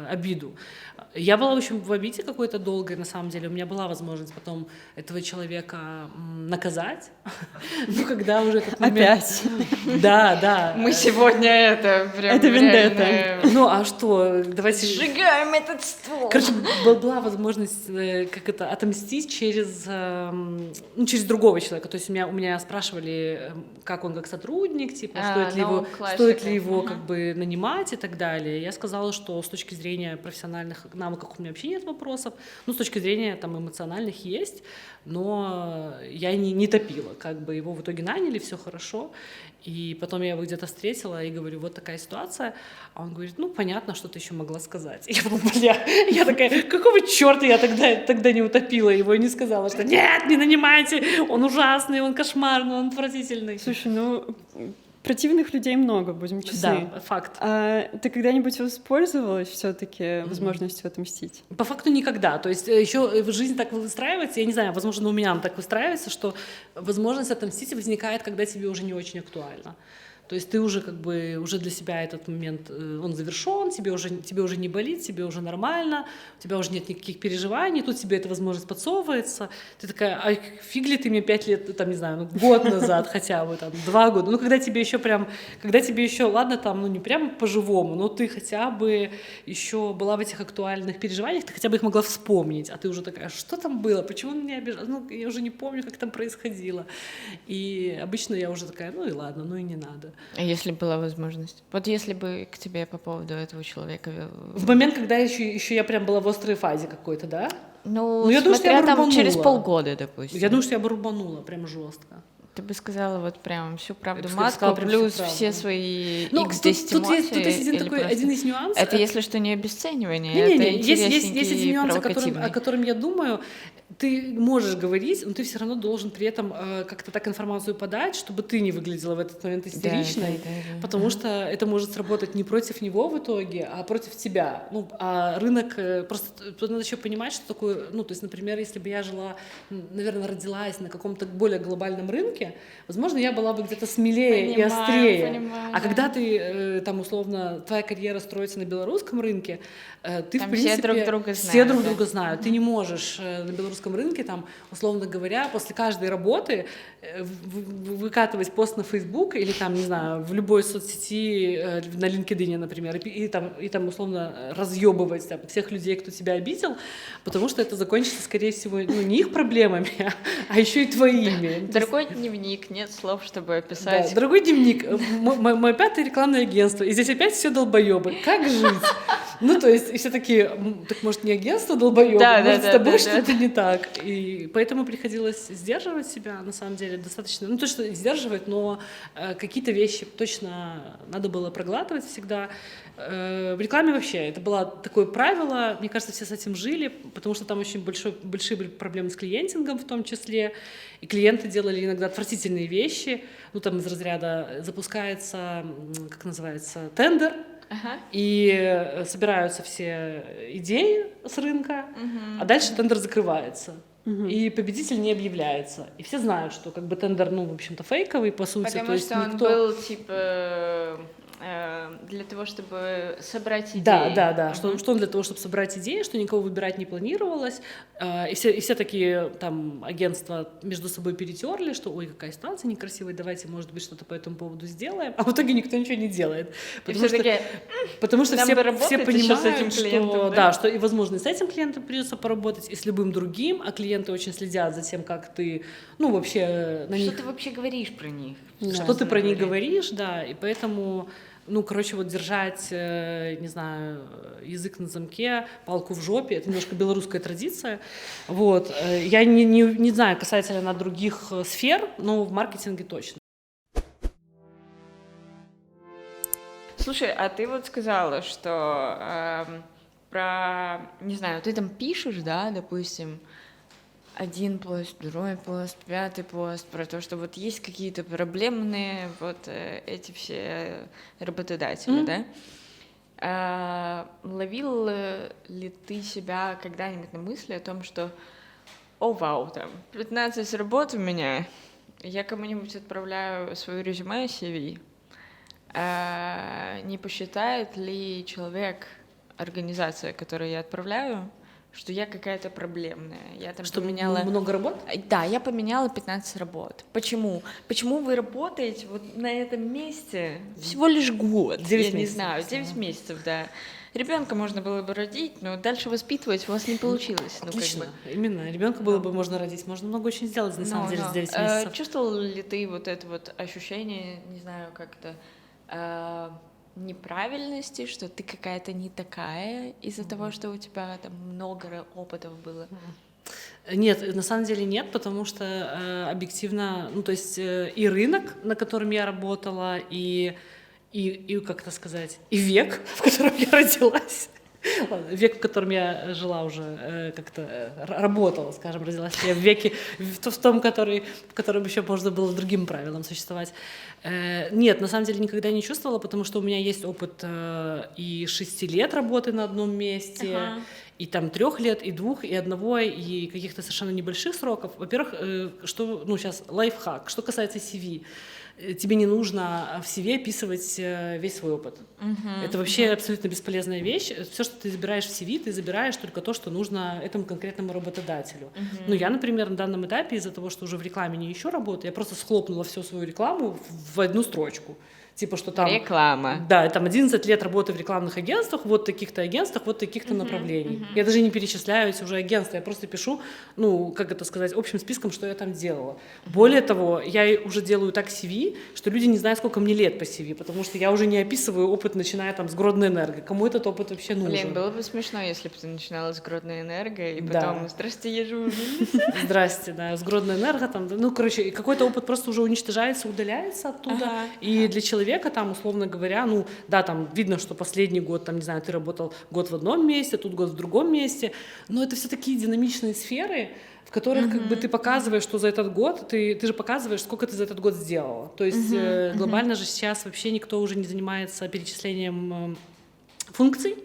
Speaker 3: обиду. Я была, в общем, в обиде какой-то долгой, на самом деле. У меня была возможность потом этого человека наказать, ну, когда уже этот момент...
Speaker 2: Опять.
Speaker 3: Да.
Speaker 1: Мы сегодня это прям...
Speaker 2: Это вендетта.
Speaker 1: реально
Speaker 3: Ну, а что? Давайте...
Speaker 1: Сжигаем этот стол!
Speaker 3: Короче, была возможность как это отомстить через другого человека. То есть у меня спрашивали, как он как сотрудник, типа, стоит ли его как бы нанимать и так далее. Я сказала, что с точки зрения профессиональных навыков у меня вообще нет вопросов. Ну, с точки зрения там эмоциональных есть, но я не топила. Как бы его в итоге наняли, все хорошо. И потом я его где-то встретила и говорю: вот такая ситуация. А он говорит: ну, понятно, что ты еще могла сказать. Я думаю, я такая: какого черта я тогда не утопила его и не сказала, что нет, не нанимайте, он ужасный, он кошмарный, он отвратительный.
Speaker 2: Слушай, ну, противных людей много, будем честны.
Speaker 3: Да, факт.
Speaker 2: А ты когда-нибудь воспользовалась все-таки возможностью отомстить?
Speaker 3: По факту никогда. То есть еще жизнь так выстраивается, я не знаю, возможно, у меня она так выстраивается, что возможность отомстить возникает, когда тебе уже не очень актуально. То есть ты уже как бы уже для себя этот момент, он завершен, тебе уже не болит, тебе уже нормально, у тебя уже нет никаких переживаний, тут тебе эта возможность подсовывается, ты такая: а фиг ли ты мне 5 лет, там, не знаю, ну, год назад хотя бы, там, 2 года, ну, когда тебе еще, ладно, там, ну, не прям по-живому, но ты хотя бы еще была в этих актуальных переживаниях, ты хотя бы их могла вспомнить, а ты уже такая: что там было, почему он меня обижал, ну, я уже не помню, как там происходило. И обычно я уже такая: ну и ладно, ну и не надо.
Speaker 1: А если была возможность? Вот если бы к тебе по поводу этого человека...
Speaker 3: В момент, когда еще я прям была в острой фазе какой-то, да?
Speaker 1: Ну,
Speaker 3: я думаю, что я
Speaker 1: смотря
Speaker 3: бы
Speaker 1: там
Speaker 3: рубанула.
Speaker 1: через полгода, допустим.
Speaker 3: Я думаю, что я бы рубанула прям жестко.
Speaker 1: Ты бы сказала вот прям всю правду
Speaker 3: Я бы
Speaker 1: матку,
Speaker 3: сказала прям
Speaker 1: плюс
Speaker 3: всю правду.
Speaker 1: все свои
Speaker 3: Ну,
Speaker 1: x10
Speaker 3: тут
Speaker 1: эмоций.
Speaker 3: есть один из нюансов.
Speaker 1: Это если что не обесценивание,
Speaker 3: Не-не-не,
Speaker 1: это
Speaker 3: есть
Speaker 1: интересненький
Speaker 3: один нюанс,
Speaker 1: провокативный.
Speaker 3: о котором я думаю. Ты можешь говорить, но ты все равно должен при этом как-то так информацию подать, чтобы ты не выглядела в этот момент истеричной,
Speaker 1: Да.
Speaker 3: потому что это может сработать не против него в итоге, а против тебя. Ну, а рынок, просто тут надо еще понимать, что такое, ну, то есть, например, если бы я жила, наверное, родилась на каком-то более глобальном рынке, возможно, я была бы где-то смелее и острее.
Speaker 1: Понимаю,
Speaker 3: а когда ты, там, условно, твоя карьера строится на белорусском рынке, ты,
Speaker 1: Там
Speaker 3: в принципе...
Speaker 1: все друг друга
Speaker 3: Все
Speaker 1: знают,
Speaker 3: друг
Speaker 1: да.
Speaker 3: друга знают. Ты не можешь на белорусском рынке, там, условно говоря, после каждой работы выкатывать пост на Facebook или там, не знаю, в любой соцсети, на LinkedIn, например, и там условно разъебывать там всех людей, кто тебя обидел, потому что это закончится, скорее всего, ну, не их проблемами, а еще и твоими.
Speaker 1: Дорогой дневник, нет слов, чтобы описать.
Speaker 3: Да, дорогой дневник, мое 5-е рекламное агентство, и здесь опять все долбоебы. Как жить? Ну, то есть, и все такие: так может не агентство долбоебы, может с тобой что-то не так. И поэтому приходилось сдерживать себя, на самом деле, достаточно, ну, то, что сдерживать, но какие-то вещи точно надо было проглатывать всегда. В рекламе вообще это было такое правило, мне кажется, все с этим жили, потому что там очень большие были проблемы с клиентингом в том числе, и клиенты делали иногда отвратительные вещи, ну, там из разряда запускается, как называется, тендер, и собираются все идеи с рынка, а дальше тендер закрывается. И победитель не объявляется. И все знают, что как бы тендер, ну, в общем-то, фейковый, по сути.
Speaker 1: Потому
Speaker 3: то есть
Speaker 1: что он был, типа, для того, чтобы собрать идеи.
Speaker 3: Да. Что он для того, чтобы собрать идеи, что никого выбирать не планировалось. И все такие там агентства между собой перетерли, что ой, какая ситуация некрасивая, давайте, может быть, что-то по этому поводу сделаем. А в итоге никто ничего не делает. Потому что все понимают, что, да, что и, возможно, и с этим клиентом придется поработать, и с любым другим, а клиенты очень следят за тем, как ты, ну, вообще на них...
Speaker 1: Что ты вообще говоришь про них?
Speaker 3: Что ты про них говоришь, да, и поэтому... Ну, короче, вот держать, не знаю, язык на замке, палку в жопе, это немножко белорусская традиция. Вот. Я не знаю касательно других сфер, но в маркетинге точно.
Speaker 1: Слушай, а ты вот сказала, что про, не знаю, ты там пишешь, да, допустим, один пост, другой пост, пятый пост, про то, что вот есть какие-то проблемные вот эти все работодатели, да? Ловил ли ты себя когда-нибудь на мысли о том, что, о, вау, там, 15 работ у меня, я кому-нибудь отправляю свое резюме, CV, не посчитает ли человек, организация, которую я отправляю, что я какая-то проблемная. Я там
Speaker 3: Что,
Speaker 1: поменяла...
Speaker 3: много работ?
Speaker 1: Да, я поменяла 15 работ. Почему? Почему вы работаете вот на этом месте всего лишь год?
Speaker 3: 9
Speaker 1: я
Speaker 3: месяцев.
Speaker 1: не знаю, 9 месяцев, да. Ребенка можно было бы родить, но дальше воспитывать у вас не получилось.
Speaker 3: Отлично,
Speaker 1: Ну, как бы.
Speaker 3: именно. Ребенка было бы можно родить. Можно много очень сделать, на самом деле, за 9 месяцев.
Speaker 1: Чувствовал ли ты вот это вот ощущение, не знаю, как-то неправильности, что ты какая-то не такая из-за того, что у тебя там много опытов было?
Speaker 3: Нет, на самом деле нет, потому что объективно, ну то есть и рынок, на котором я работала, и как это сказать, и век, в котором я родилась. Ладно, век, в котором я жила уже, как-то работала, скажем, родилась я в веке, в том, в котором еще можно было другим правилам существовать. Нет, на самом деле никогда не чувствовала, потому что у меня есть опыт и 6 лет работы на одном месте, и там 3 лет, и 2, и 1, и каких-то совершенно небольших сроков. Во-первых, что, ну, сейчас лайфхак, что касается CV. Тебе не нужно в CV описывать весь свой опыт. Это вообще абсолютно бесполезная вещь. Все, что ты забираешь в CV, ты забираешь только то, что нужно этому конкретному работодателю. Ну, я, например, на данном этапе из-за того, что уже в рекламе не ищу работу, я просто схлопнула всю свою рекламу в одну строчку. Типа, что там...
Speaker 1: Реклама.
Speaker 3: Да, там 11 лет работы в рекламных агентствах, вот таких-то агентствах, вот таких-то направлений. Я даже не перечисляю эти уже агентства, я просто пишу, ну, как это сказать, общим списком, что я там делала. Более того, я уже делаю так CV, что люди не знают, сколько мне лет по CV, потому что я уже не описываю опыт, начиная там с Гродной Энерго. Кому этот опыт вообще нужен?
Speaker 1: Блин, было бы смешно, если бы ты начинала с Гродной Энерго, и потом, здрасте, я живу.
Speaker 3: Здрасте, да, с Гродной Энерго там, ну, короче, какой-то опыт просто уже уничтожается, удаляется оттуда, и для человека там, условно говоря, ну, да, там видно, что последний год, там, не знаю, ты работал год в одном месте, тут год в другом месте, но это все такие динамичные сферы, в которых как бы ты показываешь, что за этот год, ты же показываешь, сколько ты за этот год сделала. То есть глобально же сейчас вообще никто уже не занимается перечислением функций,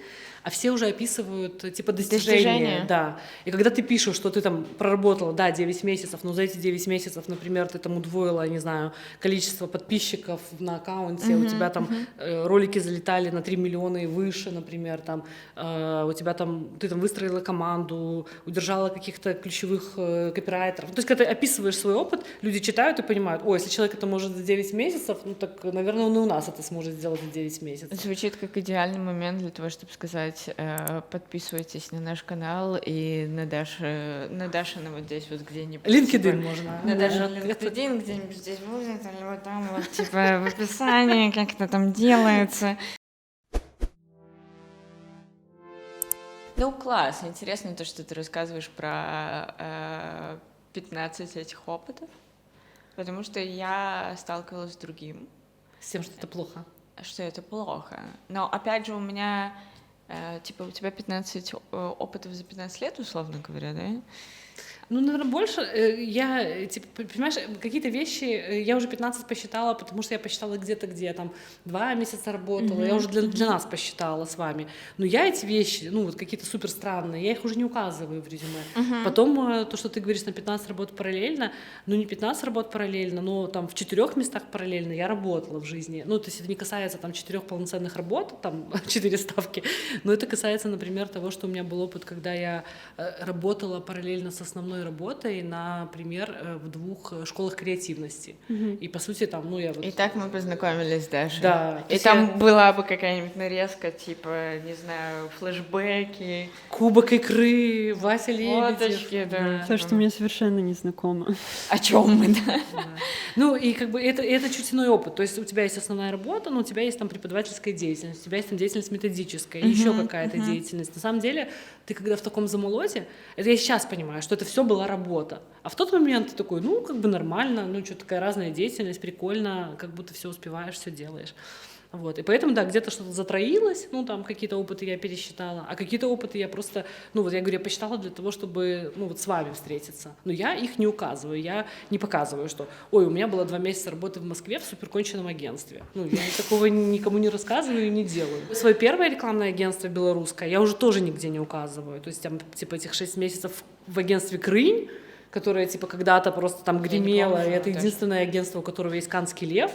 Speaker 3: а все уже описывают, типа, достижения. Да. И когда ты пишешь, что ты там проработала, да, 9 месяцев, но за эти 9 месяцев, например, ты там удвоила, не знаю, количество подписчиков на аккаунте, у тебя там ролики залетали на 3 миллиона и выше, например, там, у тебя там, ты там выстроила команду, удержала каких-то ключевых копирайтеров. То есть, когда ты описываешь свой опыт, люди читают и понимают, ой, если человек это может за 9 месяцев, ну так, наверное, он и у нас это сможет сделать за 9 месяцев.
Speaker 1: Звучит как идеальный момент для того, чтобы сказать, подписывайтесь на наш канал и на Дашина вот здесь вот где-нибудь.
Speaker 3: LinkedIn
Speaker 1: типа,
Speaker 3: можно.
Speaker 1: На Дашин LinkedIn где-нибудь здесь будет, или вот там вот, типа, в описании, как это там делается. Ну, класс. Интересно то, что ты рассказываешь про 15 этих опытов, потому что я сталкивалась с другим.
Speaker 3: С тем, что это плохо.
Speaker 1: Что это плохо. Но, опять же, у меня... Типа у тебя 15 опытов за 15 лет, условно говоря, да?
Speaker 3: Ну, наверное, больше. Я, типа, понимаешь, какие-то вещи я уже 15 посчитала, потому что я посчитала где-то, где я там 2 месяца работала, я уже для нас посчитала с вами. Но я эти вещи, ну, вот какие-то супер странные, я их уже не указываю в резюме. Потом то, что ты говоришь на 15 работ параллельно, ну, не 15 работ параллельно, но там в 4 местах параллельно я работала в жизни. Ну, то есть это не касается там 4 полноценных работ, там 4 ставки, но это касается, например, того, что у меня был опыт, когда я работала параллельно с основной работой, например, в 2 школах креативности. И, по сути, там, ну, я вот...
Speaker 1: И так мы познакомились с Дашей.
Speaker 3: Да.
Speaker 1: И там была бы какая-нибудь нарезка, типа, не знаю, флешбеки.
Speaker 3: Кубок икры, Вася Лебедев.
Speaker 1: Фоточки, да.
Speaker 2: То, что мне совершенно не знакомо.
Speaker 1: О чем мы, да?
Speaker 3: Ну, и как бы это чуть иной опыт. То есть у тебя есть основная работа, но у тебя есть там преподавательская деятельность, у тебя есть там деятельность методическая, еще какая-то деятельность. На самом деле, ты когда в таком замолоте, это я сейчас понимаю, что это все была работа. А в тот момент ты такой, ну, как бы нормально, ну, что такая разная деятельность, прикольно, как будто все успеваешь, все делаешь. Вот. И поэтому, да, где-то что-то затроилось, ну, там какие-то опыты я пересчитала, а какие-то опыты я просто, ну, вот я говорю, я посчитала для того, чтобы, ну, вот с вами встретиться. Но я их не указываю, я не показываю, что, ой, у меня было 2 месяца работы в Москве в суперконченном агентстве. Ну, я такого никому не рассказываю и не делаю. Свое первое рекламное агентство белорусское я уже тоже нигде не указываю. То есть, там, типа, этих 6 месяцев в агентстве «Крынь», которое, типа, когда-то просто там гремело, и это единственное агентство, у которого есть «Канский лев».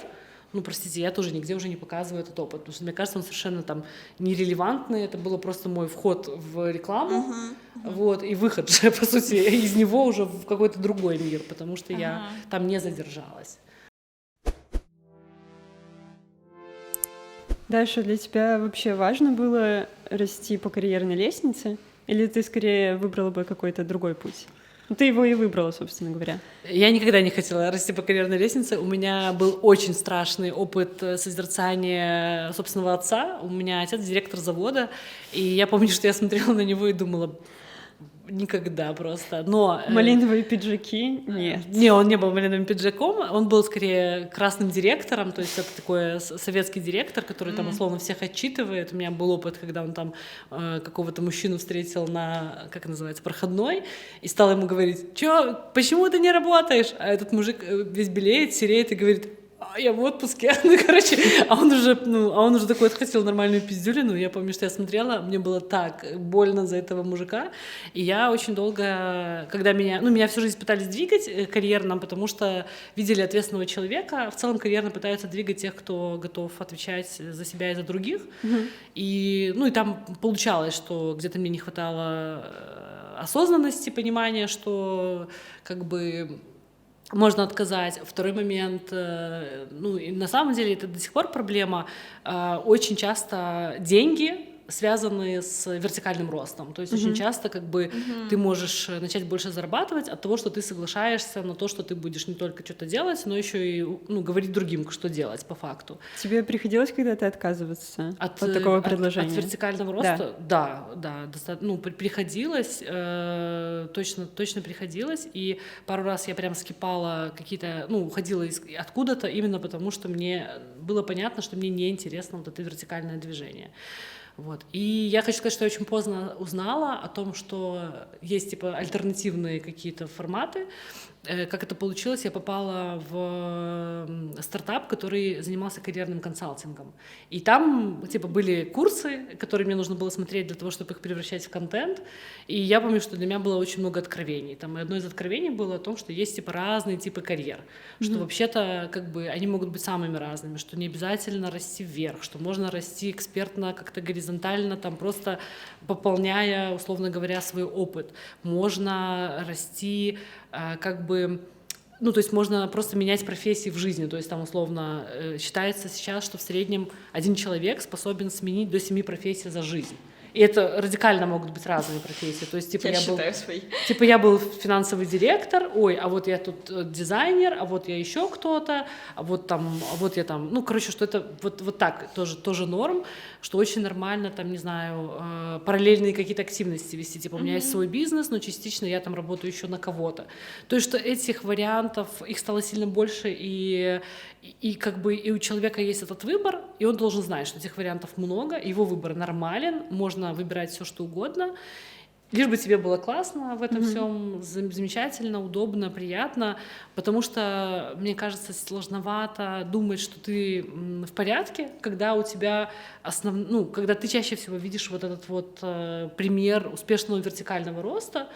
Speaker 3: Ну, простите, я тоже нигде уже не показываю этот опыт, потому что, мне кажется, он совершенно там нерелевантный, это было просто мой вход в рекламу, вот, и выход же, по сути, из него уже в какой-то другой мир, потому что я там не задержалась.
Speaker 2: Даша, для тебя вообще важно было расти по карьерной лестнице? Или ты скорее выбрала бы какой-то другой путь? Ну, ты его и выбрала, собственно говоря.
Speaker 3: Я никогда не хотела расти по карьерной лестнице. У меня был очень страшный опыт созерцания собственного отца. У меня отец директор завода, и я помню, что я смотрела на него и думала... Никогда просто. Но
Speaker 2: малиновые пиджаки? Нет.
Speaker 3: Не, он не был малиновым пиджаком, он был скорее красным директором, то есть это такой советский директор, который там условно всех отчитывает. У меня был опыт, когда он там какого-то мужчину встретил на, как называется, проходной, и стал ему говорить: «Чё, почему ты не работаешь?» А этот мужик весь белеет, сереет и говорит: я в отпуске, ну, короче, а он уже такой отхватил нормальную пиздюлину. Я помню, что я смотрела, мне было так больно за этого мужика, и я очень долго, когда меня всю жизнь пытались двигать карьерно, потому что видели ответственного человека, в целом карьерно пытаются двигать тех, кто готов отвечать за себя и за других, и там получалось, что где-то мне не хватало осознанности, понимания, что как бы можно отказать. Второй момент, и на самом деле это до сих пор проблема, очень часто деньги связаны с вертикальным ростом. То есть очень часто как бы ты можешь начать больше зарабатывать от того, что ты соглашаешься на то, что ты будешь не только что-то делать, но еще и говорить другим, что делать по факту.
Speaker 2: Тебе приходилось когда-то отказываться от такого предложения?
Speaker 3: От вертикального роста? Да, приходилось, точно приходилось, и пару раз я прям скипала какие-то, уходила откуда-то именно потому, что мне было понятно, что мне неинтересно вот это вертикальное движение. Вот. И я хочу сказать, что я очень поздно узнала о том, что есть типа альтернативные какие-то форматы. Как это получилось, я попала в стартап, который занимался карьерным консалтингом. И там типа были курсы, которые мне нужно было смотреть для того, чтобы их превращать в контент. И я помню, что для меня было очень много откровений. Там одно из откровений было о том, что есть типа разные типы карьер, что вообще-то как бы они могут быть самыми разными, что не обязательно расти вверх, что можно расти экспертно, как-то горизонтально, там просто пополняя, условно говоря, свой опыт. Можно расти как бы, то есть можно просто менять профессии в жизни, то есть там условно считается сейчас, что в среднем один человек способен сменить до 7 профессий за жизнь. И это радикально могут быть разные профессии. То есть, я был финансовый директор, а вот я тут дизайнер, а вот я еще кто-то, а вот я там, что это вот так тоже норм, что очень нормально, там, не знаю, параллельные какие-то активности вести. Типа, у меня есть свой бизнес, но частично я там работаю еще на кого-то. То есть, что этих вариантов, их стало сильно больше, и как бы и у человека есть этот выбор, и он должен знать, что этих вариантов много, его выбор нормален, можно выбирать все, что угодно, лишь бы тебе было классно в этом всем, замечательно, удобно, приятно, потому что, мне кажется, сложновато думать, что ты в порядке, когда у тебя когда ты чаще всего видишь вот этот вот пример успешного вертикального роста,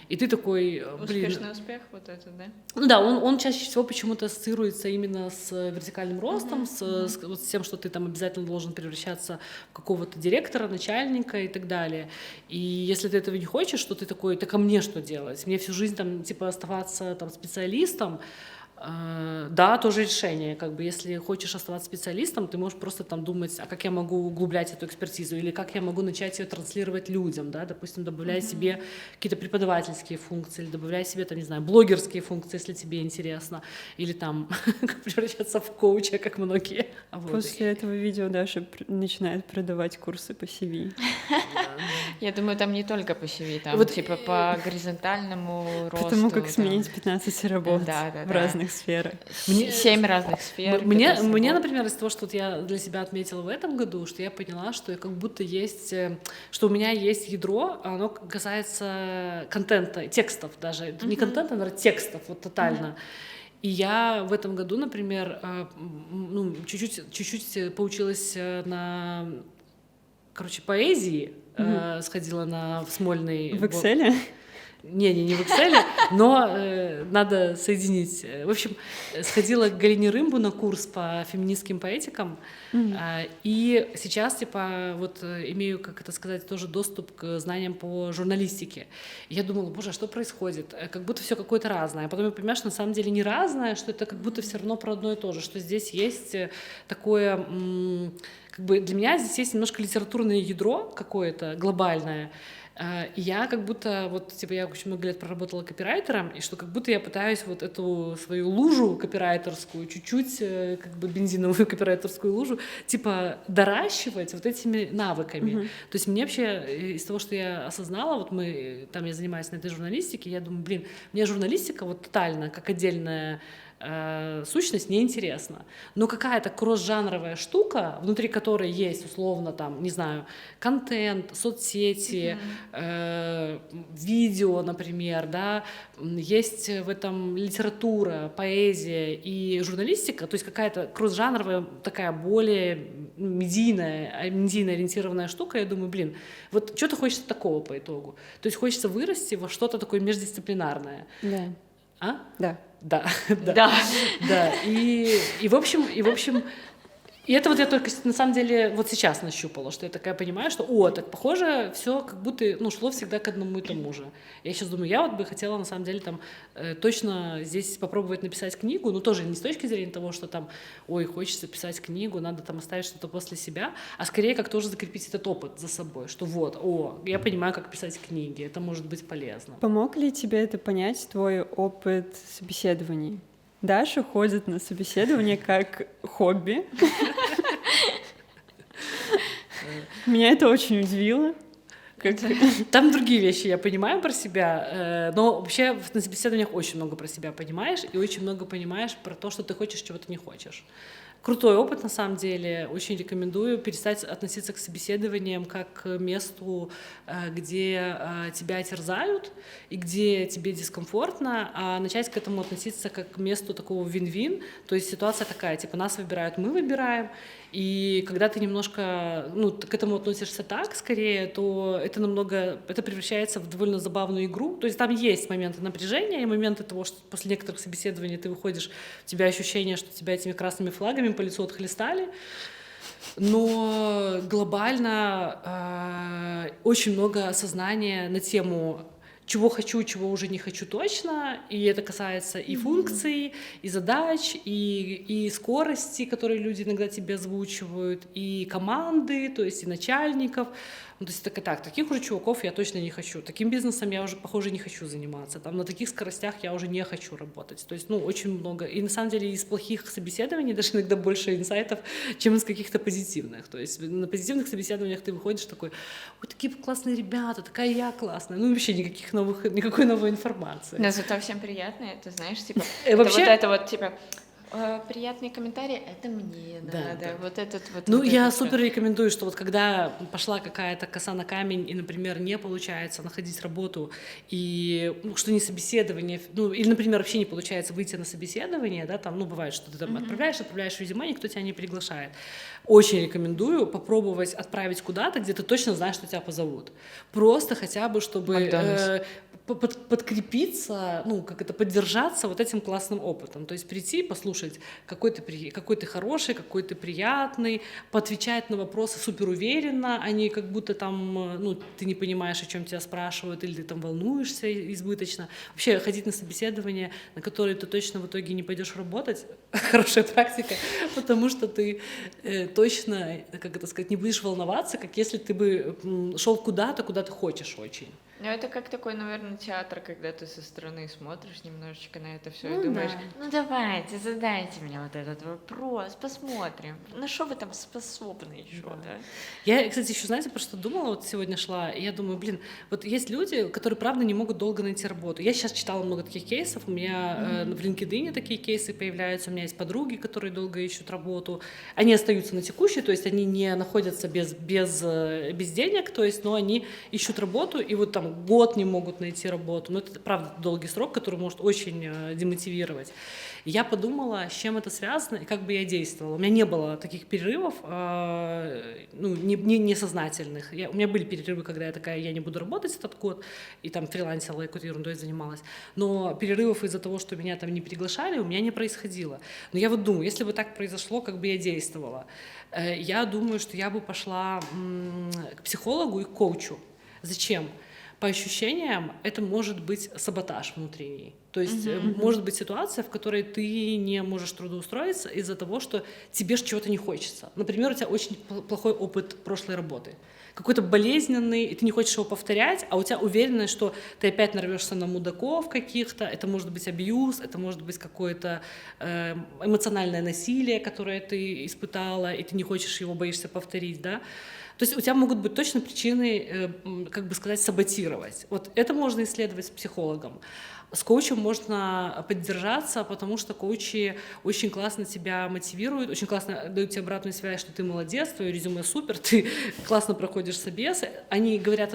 Speaker 3: и ты такой,
Speaker 1: Успешный успех, вот это, да?
Speaker 3: Да, он чаще всего почему-то ассоциируется именно с вертикальным ростом, с тем, что ты там обязательно должен превращаться в какого-то директора, начальника и так далее. И если ты этого не хочешь, то ты такой: так а мне что делать? Мне всю жизнь там типа оставаться там специалистом? Да, тоже решение. Как бы, если хочешь оставаться специалистом, ты можешь просто там думать, а как я могу углублять эту экспертизу, или как я могу начать ее транслировать людям, да, допустим, добавляя себе какие-то преподавательские функции, или добавляя себе, там, не знаю, блогерские функции, если тебе интересно, или там превращаться в коуча, как многие.
Speaker 2: После этого видео Даша начинает продавать курсы по CV.
Speaker 1: Я думаю, там не только по CV, там
Speaker 3: Вот,
Speaker 1: типа по горизонтальному росту.
Speaker 2: Потому как
Speaker 1: там.
Speaker 2: сменить 15 работ
Speaker 1: Да,
Speaker 2: в разных сферах.
Speaker 1: 7 разных сфер.
Speaker 3: Мне,
Speaker 1: 15 работ.
Speaker 3: например, из того, что вот я для себя отметила в этом году, что я поняла, что я как будто есть, что у меня есть ядро, а оно касается контента, текстов даже. Не контента, наверное, текстов, вот тотально. И я в этом году, например, ну, чуть-чуть поучилась на, короче, поэзии, сходила в Смольный.
Speaker 2: В Excel?
Speaker 3: Не в Excel, но надо соединить. В общем, сходила к Галине Рымбу на курс по феминистским поэтикам, и сейчас, типа, вот имею, как это сказать, тоже доступ к знаниям по журналистике. И я думала, боже, а что происходит? Как будто все какое-то разное. А потом я понимаю, что на самом деле не разное, что это как будто все равно про одно и то же, что здесь есть такое... Как бы для меня здесь есть немножко литературное ядро какое-то глобальное. И я как будто, вот, типа, я очень много лет проработала копирайтером, и что как будто я пытаюсь вот эту свою лужу копирайтерскую, чуть-чуть, как бы бензиновую копирайтерскую лужу, типа, доращивать вот этими навыками. То есть мне вообще, из того, что я осознала, вот я занимаюсь на этой журналистике, я думаю, блин, мне журналистика вот тотально, как отдельная сущность, неинтересна. Но какая-то кросс-жанровая штука, внутри которой есть, условно, там, не знаю, контент, соцсети, видео, например, да, есть в этом литература, поэзия и журналистика, то есть какая-то кросс-жанровая, такая более медийно ориентированная штука, я думаю, блин, вот что-то хочется такого по итогу. То есть хочется вырасти во что-то такое междисциплинарное.
Speaker 2: Да.
Speaker 3: А?
Speaker 2: Да.
Speaker 3: Да.
Speaker 1: Да.
Speaker 3: И в общем, и это вот я только на самом деле вот сейчас нащупала, что я такая понимаю, что, так похоже, все как будто, ну, шло всегда к одному и тому же. Я сейчас думаю, я вот бы хотела на самом деле там точно здесь попробовать написать книгу, но тоже не с точки зрения того, что там, хочется писать книгу, надо там оставить что-то после себя, а скорее как тоже закрепить этот опыт за собой, что я понимаю, как писать книги, это может быть полезно.
Speaker 2: Помог ли тебе это понять, твой опыт собеседований? Даша ходит на собеседование как хобби. Меня это очень удивило.
Speaker 3: Там другие вещи я понимаю про себя, но вообще на собеседованиях очень много про себя понимаешь и очень много понимаешь про то, что ты хочешь, чего ты не хочешь. Крутой опыт, на самом деле. Очень рекомендую перестать относиться к собеседованиям как к месту, где тебя терзают и где тебе дискомфортно, а начать к этому относиться как к месту такого вин-вин. То есть ситуация такая, типа, нас выбирают, мы выбираем. И когда ты немножко, к этому относишься так, скорее, то это превращается в довольно забавную игру. То есть там есть моменты напряжения и моменты того, что после некоторых собеседований ты выходишь, у тебя ощущение, что тебя этими красными флагами по лицу отхлестали. Но глобально очень много осознания на тему чего хочу, чего уже не хочу точно, и это касается и функций, и задач, и скорости, которые люди иногда тебе озвучивают, и команды, то есть и начальников. То есть таких уже чуваков я точно не хочу. Таким бизнесом я уже, похоже, не хочу заниматься. Там на таких скоростях я уже не хочу работать. То есть, очень много. И на самом деле из плохих собеседований даже иногда больше инсайтов, чем из каких-то позитивных. То есть на позитивных собеседованиях ты выходишь такой, такие классные ребята, такая я классная. Вообще никакой новой информации.
Speaker 1: Но зато всем приятно, это, знаешь, типа,
Speaker 3: вообще...
Speaker 1: приятные комментарии, это мне надо, вот этот вот.
Speaker 3: Я супер рекомендую, что вот когда пошла какая-то коса на камень, и, например, не получается находить работу, и, что не собеседование, или, например, вообще не получается выйти на собеседование, да, там, бывает, что ты там отправляешь резюме, никто тебя не приглашает. Очень рекомендую попробовать отправить куда-то, где ты точно знаешь, что тебя позовут. Просто хотя бы, чтобы подкрепиться, поддержаться вот этим классным опытом. То есть прийти, послушать, какой ты хороший, какой ты приятный, поотвечать на вопросы суперуверенно, а не как будто там, ты не понимаешь, о чем тебя спрашивают, или ты там волнуешься избыточно. Вообще ходить на собеседование, на которые ты точно в итоге не пойдешь работать, хорошая практика, потому что ты точно, не будешь волноваться, как если ты бы шел куда-то, куда ты хочешь очень.
Speaker 1: Ну, это как такой, наверное, театр, когда ты со стороны смотришь немножечко на это все
Speaker 3: Ну
Speaker 1: и думаешь,
Speaker 3: да.
Speaker 1: ну давайте, задайте мне вот этот вопрос, посмотрим, на что вы там способны еще, да?
Speaker 3: Я, кстати, еще, знаете, про что думала, вот сегодня шла, и я думаю, блин, вот есть люди, которые, правда, не могут долго найти работу. Я сейчас читала много таких кейсов, у меня в LinkedIn такие кейсы появляются, у меня есть подруги, которые долго ищут работу, они остаются на текущей, то есть они не находятся без денег, то есть, но они ищут работу, и вот там год не могут найти работу. Ну, это, правда, долгий срок, который может очень демотивировать. И я подумала, с чем это связано и как бы я действовала. У меня не было таких перерывов, ну, несознательных. У меня были перерывы, когда я такая, я не буду работать этот год, и там фрилансила, и какой-то ерундой занималась. Но перерывов из-за того, что меня там не приглашали, у меня не происходило. Но я вот думаю, если бы так произошло, как бы я действовала. Я думаю, что я бы пошла к психологу и к коучу. Зачем? По ощущениям, это может быть саботаж внутренний. То есть может быть ситуация, в которой ты не можешь трудоустроиться из-за того, что тебе чего-то не хочется. Например, у тебя очень плохой опыт прошлой работы. Какой-то болезненный, и ты не хочешь его повторять, а у тебя уверенность, что ты опять нарвешься на мудаков каких-то, это может быть абьюз, это может быть какое-то эмоциональное насилие, которое ты испытала, и ты не хочешь его, боишься повторить, да? То есть у тебя могут быть точно причины, как бы сказать, саботировать. Вот это можно исследовать с психологом. С коучем можно поддержаться, потому что коучи очень классно тебя мотивируют, очень классно дают тебе обратную связь, что ты молодец, твое резюме супер, ты классно проходишь собес. Они говорят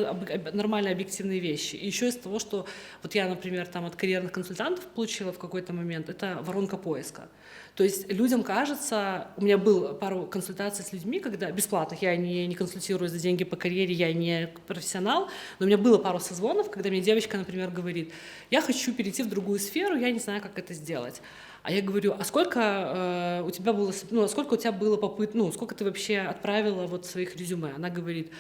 Speaker 3: нормальные объективные вещи. И еще из того, что вот я, например, там от карьерных консультантов получила в какой-то момент, это воронка поиска. То есть людям кажется, у меня было пару консультаций с людьми, когда бесплатных, я не консультирую за деньги по карьере, я не профессионал, но у меня было пару созвонов, когда мне девочка, например, говорит, я хочу перейти в другую сферу, я не знаю, как это сделать. А я говорю, а сколько у тебя было, ну, сколько у тебя было попыток, ну, сколько ты вообще отправила вот своих резюме? Она говорит,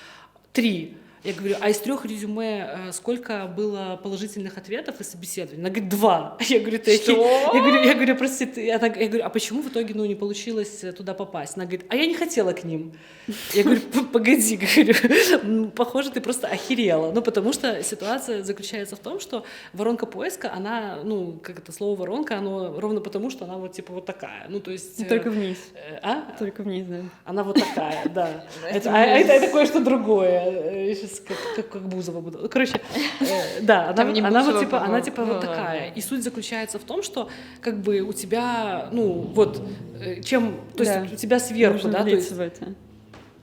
Speaker 3: 3. Я говорю, а из 3 резюме сколько было положительных ответов и собеседований? Она говорит, 2. Я говорю, я говорю, прости, я говорю, а почему в итоге, ну, не получилось туда попасть? Она говорит, а я не хотела к ним. Я говорю, погоди, говорю, похоже, ты просто охерела. Ну, потому что ситуация заключается в том, что воронка поиска, она, ну, как это слово воронка, оно ровно потому, что она вот типа вот такая. Ну, то есть...
Speaker 2: Только вниз.
Speaker 3: А?
Speaker 2: Только вниз, да.
Speaker 3: Она вот такая, да. Это кое-что другое. Сейчас как Бузова буду. Короче, да, она вот типа, она типа вот такая. И суть заключается в том, что как бы у тебя, ну, вот, чем, то есть у тебя сверху, да, то есть...
Speaker 2: в это.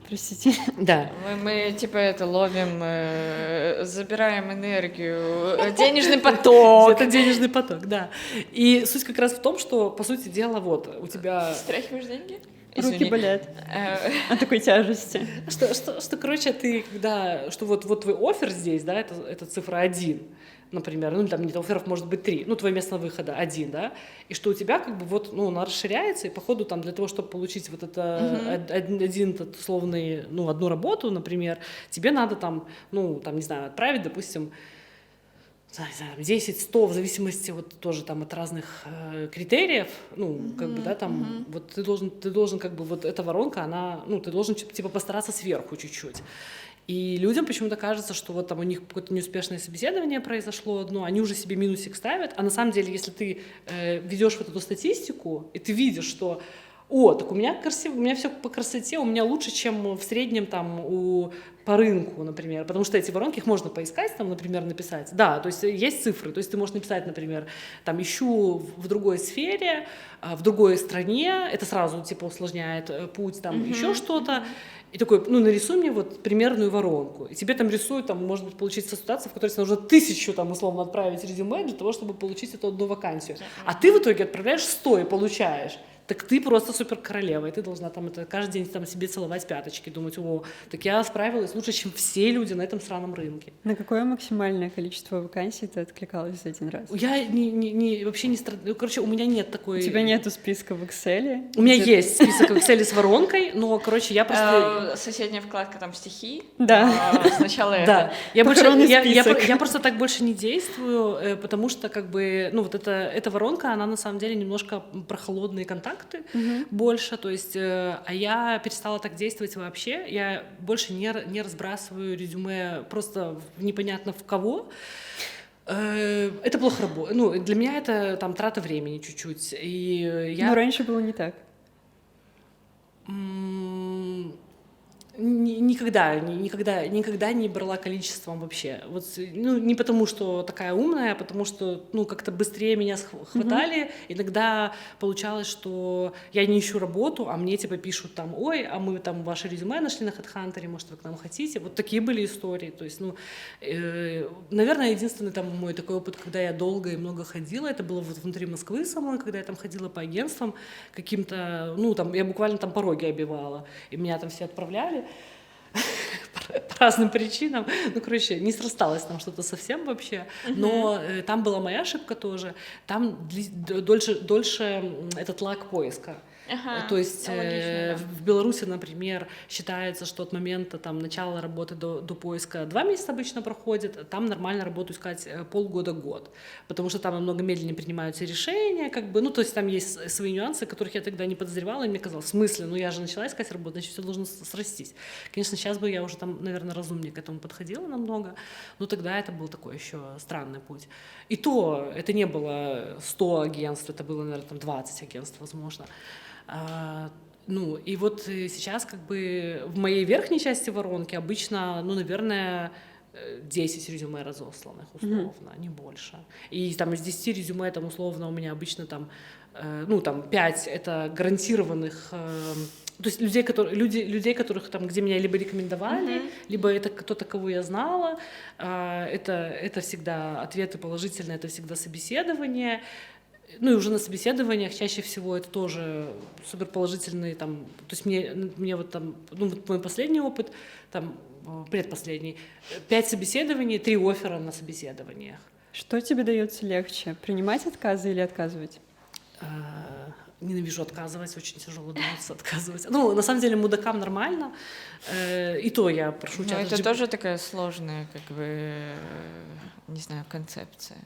Speaker 2: Простите.
Speaker 3: Да.
Speaker 1: Мы типа это ловим, забираем энергию, денежный поток.
Speaker 3: Это денежный поток, да. И суть как раз в том, что, по сути дела, вот, у тебя...
Speaker 1: Стряхиваешь деньги?
Speaker 2: Руки болят от такой тяжести.
Speaker 3: Что, короче, ты когда... Что вот твой оффер здесь, да, это цифра 1, например, ну, там, нет, офферов может быть 3, ну, твое место выхода 1, да, и что у тебя, как бы, вот, ну, она расширяется, и, походу, там, для того, чтобы получить вот это один этот условный, ну, одну работу, например, тебе надо, там, ну, там, не знаю, отправить, допустим, 10-100, в зависимости вот тоже там от разных критериев, ну, как бы, да, там, вот ты должен, как бы, вот эта воронка, она, ну, ты должен, типа, постараться сверху чуть-чуть. И людям почему-то кажется, что вот там у них какое-то неуспешное собеседование произошло одно, они уже себе минусик ставят, а на самом деле, если ты ведешь вот эту статистику, и ты видишь, что так у меня красиво, у меня все по красоте, у меня лучше, чем в среднем там по рынку, например, потому что эти воронки, их можно поискать, там, например, написать. Да, то есть есть цифры, то есть ты можешь написать, например, там, ищу в другой сфере, в другой стране, это сразу, типа, усложняет путь, там, еще что-то, и такой, ну, нарисуй мне вот примерную воронку, и тебе там рисуют, там, может быть, получится ситуация, в которой тебе нужно 1000, там, условно, отправить резюме для того, чтобы получить эту одну вакансию, а ты в итоге отправляешь 100 и получаешь. Так ты просто супер королева, и ты должна там это каждый день там себе целовать пяточки, думать, так я справилась лучше, чем все люди на этом сраном рынке.
Speaker 2: На какое максимальное количество вакансий ты откликалась за один раз?
Speaker 3: Я вообще не страдаю, короче, у меня нет такой...
Speaker 2: У тебя нету списка в Excel?
Speaker 3: У меня есть список в Excel с воронкой, но, короче, я просто...
Speaker 1: Соседняя вкладка там стихи.
Speaker 2: Да.
Speaker 1: Сначала
Speaker 3: да.
Speaker 1: это.
Speaker 3: Я просто так больше не действую, потому что, как бы, ну, вот эта воронка, она на самом деле немножко про холодные контакты, контакты больше, то есть, а я перестала так действовать вообще, я больше не разбрасываю резюме просто непонятно в кого. Это плохо работает. Ну, для меня это там трата времени чуть-чуть. И я...
Speaker 2: Но раньше было не так.
Speaker 3: Никогда не брала количеством вообще. Вот, ну, не потому, что такая умная, а потому что, ну, как-то быстрее меня хватали. Иногда получалось, что я не ищу работу, а мне типа пишут там: ой, а мы там ваше резюме нашли на HeadHunter, может, вы к нам хотите. Вот такие были истории. То есть, ну, наверное, единственный там мой такой опыт, когда я долго и много ходила, это было вот внутри Москвы самой, когда я там ходила по агентствам каким-то, ну, там, я буквально там пороги обивала, и меня там все отправляли по разным причинам. Ну, короче, не срасталось там что-то совсем вообще. Но там была моя ошибка тоже. Там дольше этот лаг поиска. То есть
Speaker 1: логично, да.
Speaker 3: в Беларуси, например, считается, что от момента там, начала работы до поиска 2 месяца обычно проходит, а там нормально работу искать полгода-год, потому что там намного медленнее принимаются решения, как бы, ну, то есть там есть свои нюансы, которых я тогда не подозревала, и мне казалось, в смысле, ну, я же начала искать работу, значит, все должно срастись. Конечно, сейчас бы я уже там, наверное, разумнее к этому подходила намного, но тогда это был такой еще странный путь. И то это не было 100 агентств, это было, наверное, там 20 агентств, возможно. Ну, и вот сейчас как бы в моей верхней части воронки обычно, ну, наверное, 10 резюме разосланных, условно, не больше. И там из 10 резюме, там, условно, у меня обычно там, ну, там, 5 — это гарантированных, то есть людей, которых там, где меня либо рекомендовали, либо это кто-то, кого я знала, это всегда ответы положительные, это всегда собеседование. Ну и уже на собеседованиях чаще всего это тоже суперположительные там, то есть мне вот там, ну вот мой последний опыт, там, предпоследний, 5 собеседований, 3 оффера на собеседованиях.
Speaker 2: Что тебе дается легче, принимать отказы или отказывать?
Speaker 3: Ненавижу отказывать, очень тяжело дается отказывать. Ну, на самом деле, мудакам нормально, и то я прошу чат.
Speaker 1: Это тоже такая сложная, как бы, не знаю, концепция.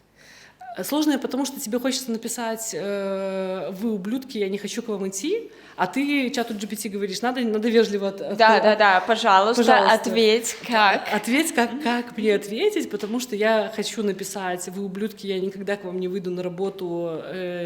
Speaker 3: Сложное, потому что тебе хочется написать: вы ублюдки, я не хочу к вам идти, а ты чату GPT говоришь: надо вежливо...
Speaker 1: Да, пожалуйста, ответь как.
Speaker 3: Ответь, как мне ответить, потому что я хочу написать: вы ублюдки, я никогда к вам не выйду на работу,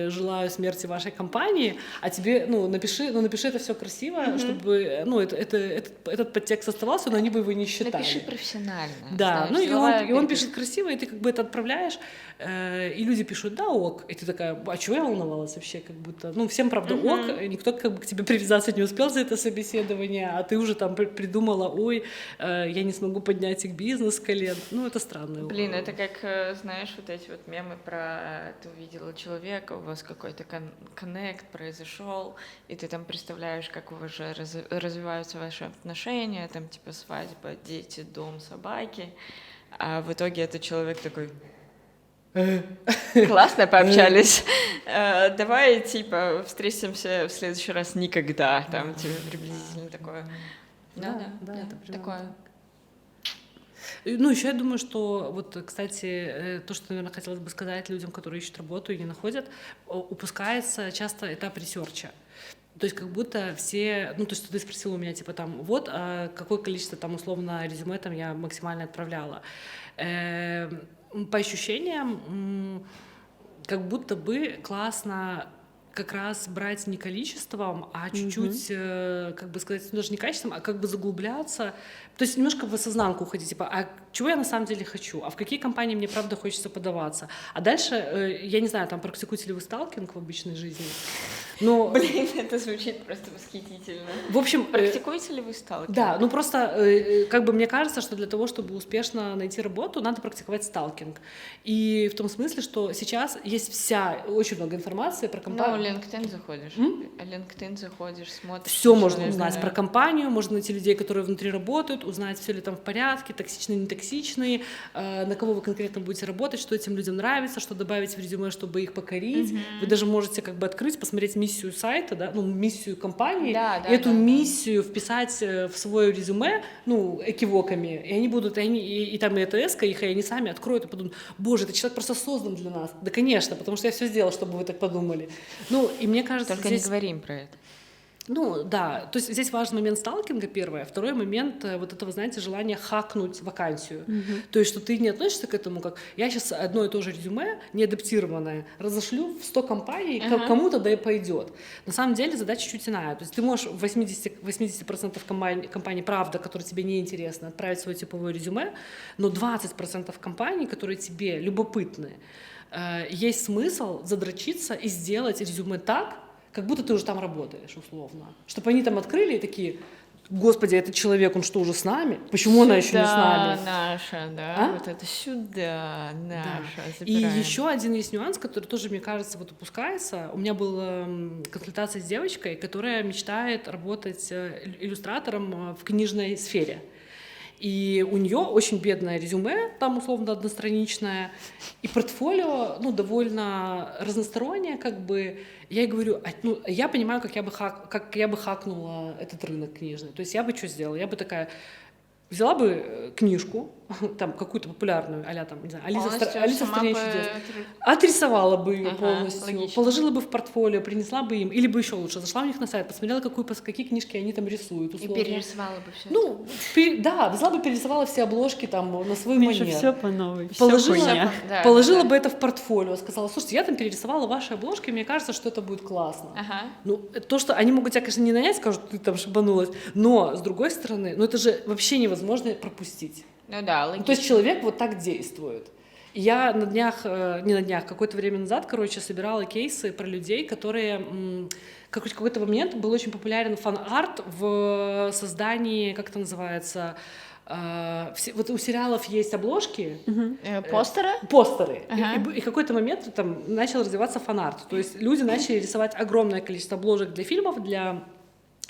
Speaker 3: желаю смерти вашей компании, а тебе, ну, напиши это все красиво, чтобы, ну, этот подтекст оставался, но они бы его не считали.
Speaker 1: Напиши профессионально.
Speaker 3: Да,
Speaker 1: знаешь,
Speaker 3: и он пишет красиво, и ты как бы это отправляешь, и люди пишут: да, ок, и ты такая: а чего я волновалась вообще, как будто, ну, всем правда ок, никто как бы к тебе привязаться не успел за это собеседование, а ты уже там придумала: ой, я не смогу поднять их бизнес с колен. Ну, это странно.
Speaker 1: Блин, это как, знаешь, вот эти вот мемы про ты увидела человека, у вас какой-то коннект произошел, и ты там представляешь, как у вас же развиваются ваши отношения, там типа свадьба, дети, дом, собаки, а в итоге этот человек такой: классно пообщались, давай, типа, встретимся в следующий раз никогда, там, типа, приблизительно такое.
Speaker 3: Да, это
Speaker 1: такое.
Speaker 3: Ну, еще я думаю, что вот, кстати, то, что, наверное, хотелось бы сказать людям, которые ищут работу и не находят, упускается часто этап ресерча. То есть как будто все, ну, то есть ты спросила у меня, типа, там, вот, а какое количество, там, условно, резюме там я максимально отправляла. По ощущениям, как будто бы классно как раз брать не количеством, а чуть-чуть, как бы сказать, даже не качеством, а как бы заглубляться, то есть немножко в осознанку уходить, типа, а чего я на самом деле хочу, а в какие компании мне правда хочется подаваться. А дальше, я не знаю, там, практикуете ли вы сталкинг в обычной жизни? Но...
Speaker 1: Блин, это звучит просто восхитительно.
Speaker 3: В общем...
Speaker 1: Практикуете ли вы сталкинг?
Speaker 3: Да, ну просто, как бы мне кажется, что для того, чтобы успешно найти работу, надо практиковать сталкинг. И в том смысле, что сейчас есть очень много информации про компанию.
Speaker 1: Ну, LinkedIn заходишь, смотришь.
Speaker 3: Все можно узнать про компанию, можно найти людей, которые внутри работают, узнать, все ли там в порядке, токсичные, не токсичный, на кого вы конкретно будете работать, что этим людям нравится, что добавить в резюме, чтобы их покорить. Вы даже можете как бы открыть, посмотреть миссию сайта, да, ну, миссию компании, и эту миссию вписать в свое резюме, ну, экивоками, и они будут, и там и ЭТС-ка их, и они сами откроют и подумают: боже, этот человек просто создан для нас. Да, конечно, потому что я все сделала, чтобы вы так подумали. Ну, и мне кажется,
Speaker 1: только
Speaker 3: здесь...
Speaker 1: не говорим про это.
Speaker 3: Ну, да, то есть здесь важный момент сталкинга, первое. Второй момент вот этого, знаете, желания хакнуть вакансию. То есть, что ты не относишься к этому как: я сейчас одно и то же резюме, неадаптированное, разошлю в 100 компаний, кому-то да и пойдет. На самом деле задача чуть иная. То есть ты можешь в 80% компаний, правда, которые тебе не интересны, отправить свое типовое резюме, но 20% компаний, которые тебе любопытны, есть смысл задрочиться и сделать резюме так, как будто ты уже там работаешь, условно. Чтобы они там открыли и такие: господи, этот человек, он что, уже с нами? Почему она еще не с нами?
Speaker 1: Наша, да, вот это сюда, наша,
Speaker 3: да. И еще один есть нюанс, который тоже, мне кажется, вот упускается. У меня была консультация с девочкой, которая мечтает работать иллюстратором в книжной сфере. И у нее очень бедное резюме, там условно одностраничное, и портфолио, ну, довольно разностороннее, как бы. Я ей говорю: ну, я понимаю, как я бы хакнула этот рынок книжный. То есть я бы что сделала? Я бы такая: взяла бы книжку, там, какую-то популярную, а-ля там, не знаю, Алиса в стране чудес, отрисовала бы ее полностью, логично. Положила бы в портфолио, принесла бы им, или бы еще лучше, зашла у них на сайт, посмотрела, какие книжки они там рисуют, условно.
Speaker 1: И перерисовала бы все.
Speaker 3: Ну, да, взяла бы, перерисовала все обложки там на свой манер.
Speaker 2: Все по новой,
Speaker 3: положила бы это в портфолио, сказала: слушайте, я там перерисовала ваши обложки, мне кажется, что это будет классно. Ну, то, что они могут тебя, конечно, не нанять, скажут: ты там шибанулась, но, с другой стороны, ну, это же вообще невозможно пропустить.
Speaker 1: Ну да, логично.
Speaker 3: То есть человек вот так действует. И я какое-то время назад, собирала кейсы про людей, которые... В какой-то момент был очень популярен фан-арт в создании, как это называется... Вот у сериалов есть обложки.
Speaker 1: Постеры?
Speaker 3: Постеры. И в какой-то момент там начал развиваться фан-арт. То есть люди начали рисовать огромное количество обложек для фильмов, для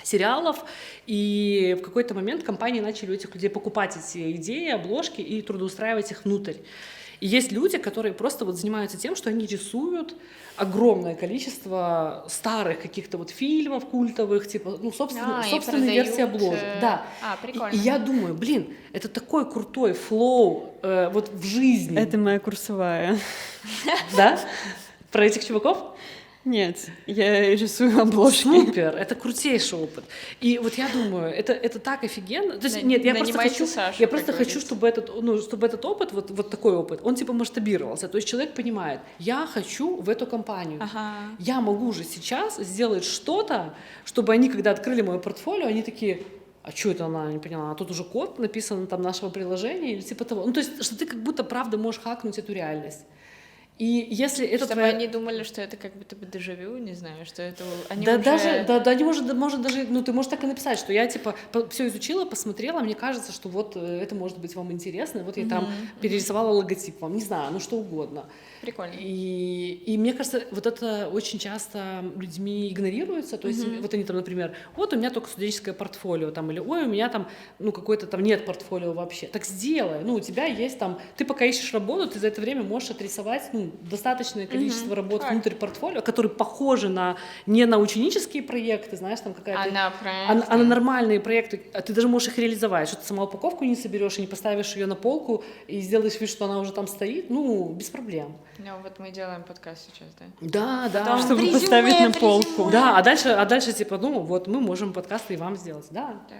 Speaker 3: сериалов, и в какой-то момент компании начали у этих людей покупать эти идеи, обложки и трудоустраивать их внутрь. И есть люди, которые просто вот занимаются тем, что они рисуют огромное количество старых каких-то вот фильмов культовых, типа, ну, собственные версии обложек. Да.
Speaker 1: Прикольно.
Speaker 3: И я думаю, блин, это такой крутой флоу вот в жизни.
Speaker 2: Это моя курсовая.
Speaker 3: Да? Про этих чуваков?
Speaker 2: Нет, я рисую обложки.
Speaker 3: Супер, это крутейший опыт. И вот я думаю, это так офигенно. То есть, нет, я просто хочу, чтобы этот опыт, вот такой опыт, он типа масштабировался. То есть человек понимает: я хочу в эту компанию. Я могу же сейчас сделать что-то, чтобы они, когда открыли мое портфолио, они такие: а что это она, не поняла, а тут уже код написан там нашего приложения или типа того. Ну, то есть, что ты как будто правда можешь хакнуть эту реальность. И если это
Speaker 1: чтобы они думали, что это как будто бы дежавю, не знаю, что это они
Speaker 3: да,
Speaker 1: уже...
Speaker 3: они может даже, ну, ты можешь так и написать, что я, типа, все изучила, посмотрела, мне кажется, что вот это может быть вам интересно, вот я там перерисовала логотип вам, не знаю, ну, что угодно.
Speaker 1: Прикольно.
Speaker 3: И мне кажется, вот это очень часто людьми игнорируется, то есть вот они там, например: вот у меня только студенческое портфолио, там, или ой, у меня там, ну, какой-то там нет портфолио вообще. Так сделай, ну, у тебя есть там, ты пока ищешь работу, ты за это время можешь отрисовать, ну, достаточное количество работ внутрь портфолио, которые похожи не на ученические проекты, знаешь, там какая-то... А на нормальные проекты, а ты даже можешь их реализовать, что ты сама упаковку не соберешь и не поставишь ее на полку и сделаешь вид, что она уже там стоит, ну, без проблем.
Speaker 1: Ну, вот мы делаем подкаст сейчас, да?
Speaker 3: Да.
Speaker 2: Чтобы поставить на полку.
Speaker 3: Да, а дальше типа, ну, вот мы можем подкасты и вам сделать, да.
Speaker 1: Да.